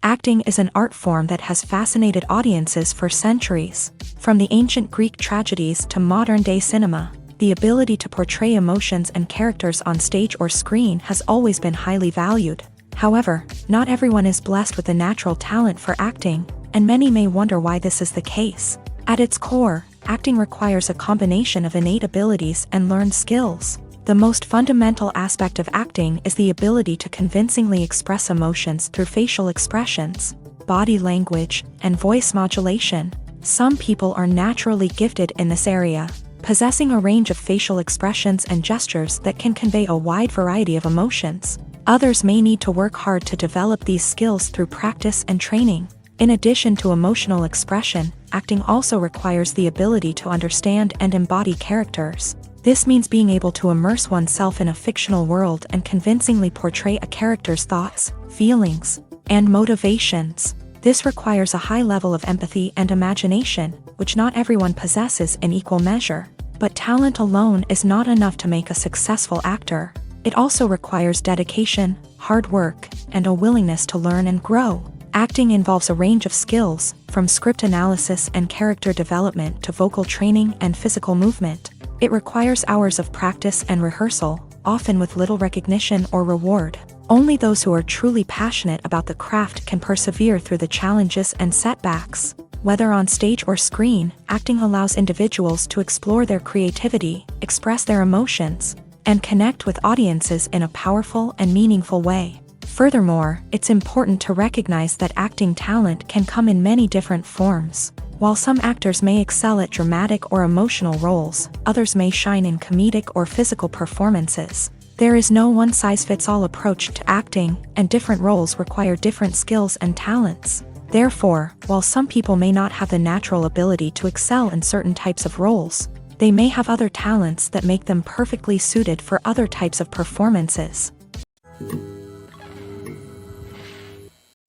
Acting is an art form that has fascinated audiences for centuries. From the ancient Greek tragedies to modern-day cinema, the ability to portray emotions and characters on stage or screen has always been highly valued. However, not everyone is blessed with a natural talent for acting, and many may wonder why this is the case. At its core, acting requires a combination of innate abilities and learned skills. The most fundamental aspect of acting is the ability to convincingly express emotions through facial expressions, body language, and voice modulation. Some people are naturally gifted in this area, possessing a range of facial expressions and gestures that can convey a wide variety of emotions. Others may need to work hard to develop these skills through practice and training. In addition to emotional expression, acting also requires the ability to understand and embody characters. This means being able to immerse oneself in a fictional world and convincingly portray a character's thoughts, feelings, and motivations. This requires a high level of empathy and imagination, which not everyone possesses in equal measure. But talent alone is not enough to make a successful actor. It also requires dedication, hard work, and a willingness to learn and grow. Acting involves a range of skills, from script analysis and character development to vocal training and physical movement. It requires hours of practice and rehearsal, often with little recognition or reward. Only those who are truly passionate about the craft can persevere through the challenges and setbacks. Whether on stage or screen, acting allows individuals to explore their creativity, express their emotions, and connect with audiences in a powerful and meaningful way. Furthermore, it's important to recognize that acting talent can come in many different forms. While some actors may excel at dramatic or emotional roles, others may shine in comedic or physical performances. There is no one-size-fits-all approach to acting, and different roles require different skills and talents. Therefore, while some people may not have the natural ability to excel in certain types of roles, they may have other talents that make them perfectly suited for other types of performances.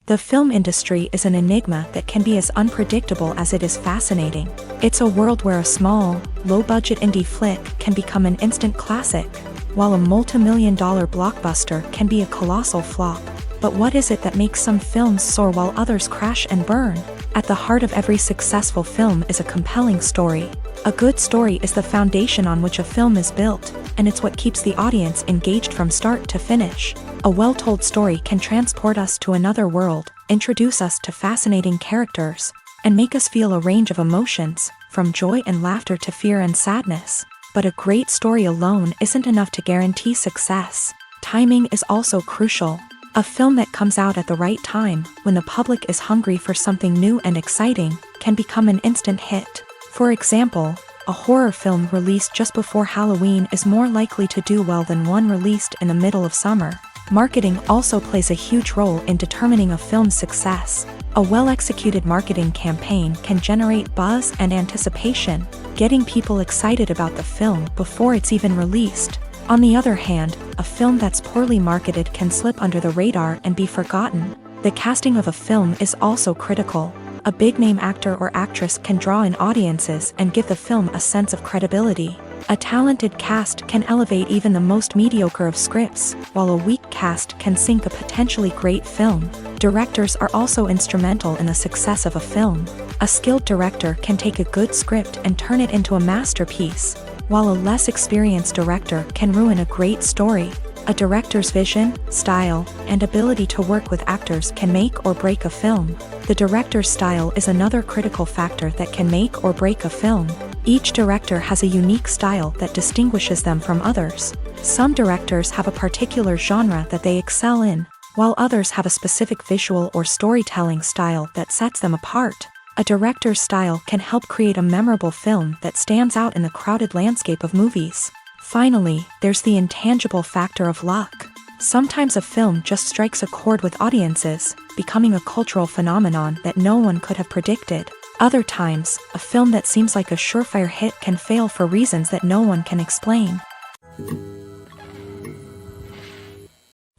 The film industry is an enigma that can be as unpredictable as it is fascinating. It's a world where a small, low-budget indie flick can become an instant classic, while a multi-million-dollar blockbuster can be a colossal flop. But what is it that makes some films soar while others crash and burn? At the heart of every successful film is a compelling story. A good story is the foundation on which a film is built, and it's what keeps the audience engaged from start to finish. A well-told story can transport us to another world, introduce us to fascinating characters, and make us feel a range of emotions, from joy and laughter to fear and sadness. But a great story alone isn't enough to guarantee success. Timing is also crucial. A film that comes out at the right time, when the public is hungry for something new and exciting, can become an instant hit. For example, a horror film released just before Halloween is more likely to do well than one released in the middle of summer. Marketing also plays a huge role in determining a film's success. A well-executed marketing campaign can generate buzz and anticipation, getting people excited about the film before it's even released. On the other hand, a film that's poorly marketed can slip under the radar and be forgotten. The casting of a film is also critical. A big-name actor or actress can draw in audiences and give the film a sense of credibility. A talented cast can elevate even the most mediocre of scripts, while a weak cast can sink a potentially great film. Directors are also instrumental in the success of a film. A skilled director can take a good script and turn it into a masterpiece, while a less experienced director can ruin a great story. A director's vision, style, and ability to work with actors can make or break a film. The director's style is another critical factor that can make or break a film. Each director has a unique style that distinguishes them from others. Some directors have a particular genre that they excel in, while others have a specific visual or storytelling style that sets them apart. A director's style can help create a memorable film that stands out in the crowded landscape of movies. Finally, there's the intangible factor of luck. Sometimes a film just strikes a chord with audiences, becoming a cultural phenomenon that no one could have predicted. Other times, a film that seems like a surefire hit can fail for reasons that no one can explain.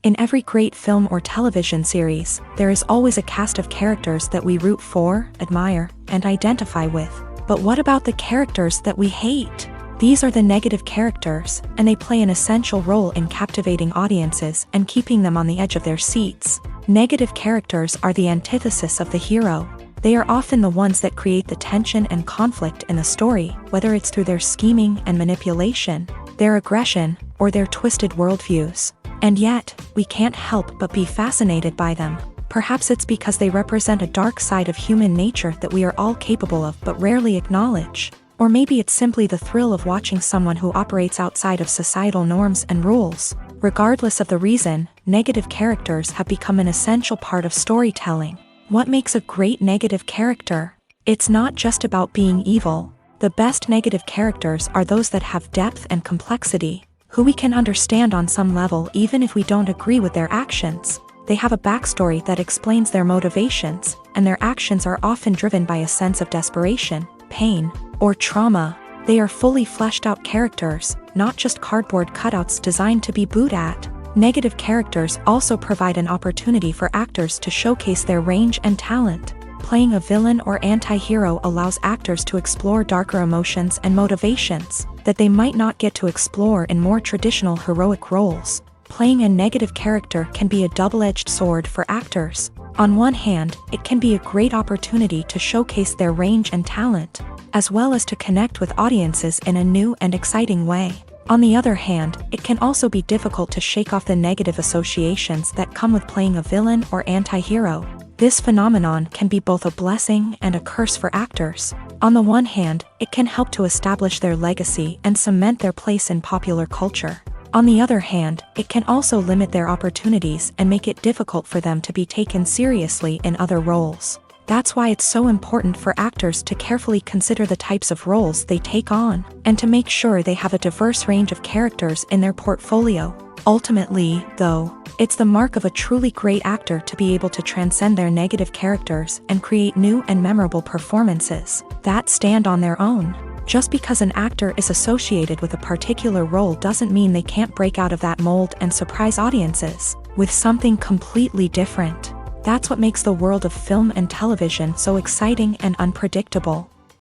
In every great film or television series, there is always a cast of characters that we root for, admire, and identify with. But what about the characters that we hate? These are the negative characters, and they play an essential role in captivating audiences and keeping them on the edge of their seats. Negative characters are the antithesis of the hero. They are often the ones that create the tension and conflict in the story, whether it's through their scheming and manipulation, their aggression, or their twisted worldviews. And yet, we can't help but be fascinated by them. Perhaps it's because they represent a dark side of human nature that we are all capable of but rarely acknowledge. Or maybe it's simply the thrill of watching someone who operates outside of societal norms and rules. Regardless of the reason, negative characters have become an essential part of storytelling. What makes a great negative character? It's not just about being evil. The best negative characters are those that have depth and complexity, who we can understand on some level even if we don't agree with their actions. They have a backstory that explains their motivations, and their actions are often driven by a sense of desperation, pain, or trauma. They are fully fleshed out characters, not just cardboard cutouts designed to be booed at. Negative characters also provide an opportunity for actors to showcase their range and talent. Playing a villain or anti-hero allows actors to explore darker emotions and motivations that they might not get to explore in more traditional heroic roles. Playing a negative character can be a double-edged sword for actors. On one hand, it can be a great opportunity to showcase their range and talent, as well as to connect with audiences in a new and exciting way. On the other hand, it can also be difficult to shake off the negative associations that come with playing a villain or anti-hero. This phenomenon can be both a blessing and a curse for actors. On the one hand, it can help to establish their legacy and cement their place in popular culture. On the other hand, it can also limit their opportunities and make it difficult for them to be taken seriously in other roles. That's why it's so important for actors to carefully consider the types of roles they take on, and to make sure they have a diverse range of characters in their portfolio. Ultimately, though, it's the mark of a truly great actor to be able to transcend their negative characters and create new and memorable performances that stand on their own. Just because an actor is associated with a particular role doesn't mean they can't break out of that mold and surprise audiences with something completely different. That's what makes the world of film and television so exciting and unpredictable.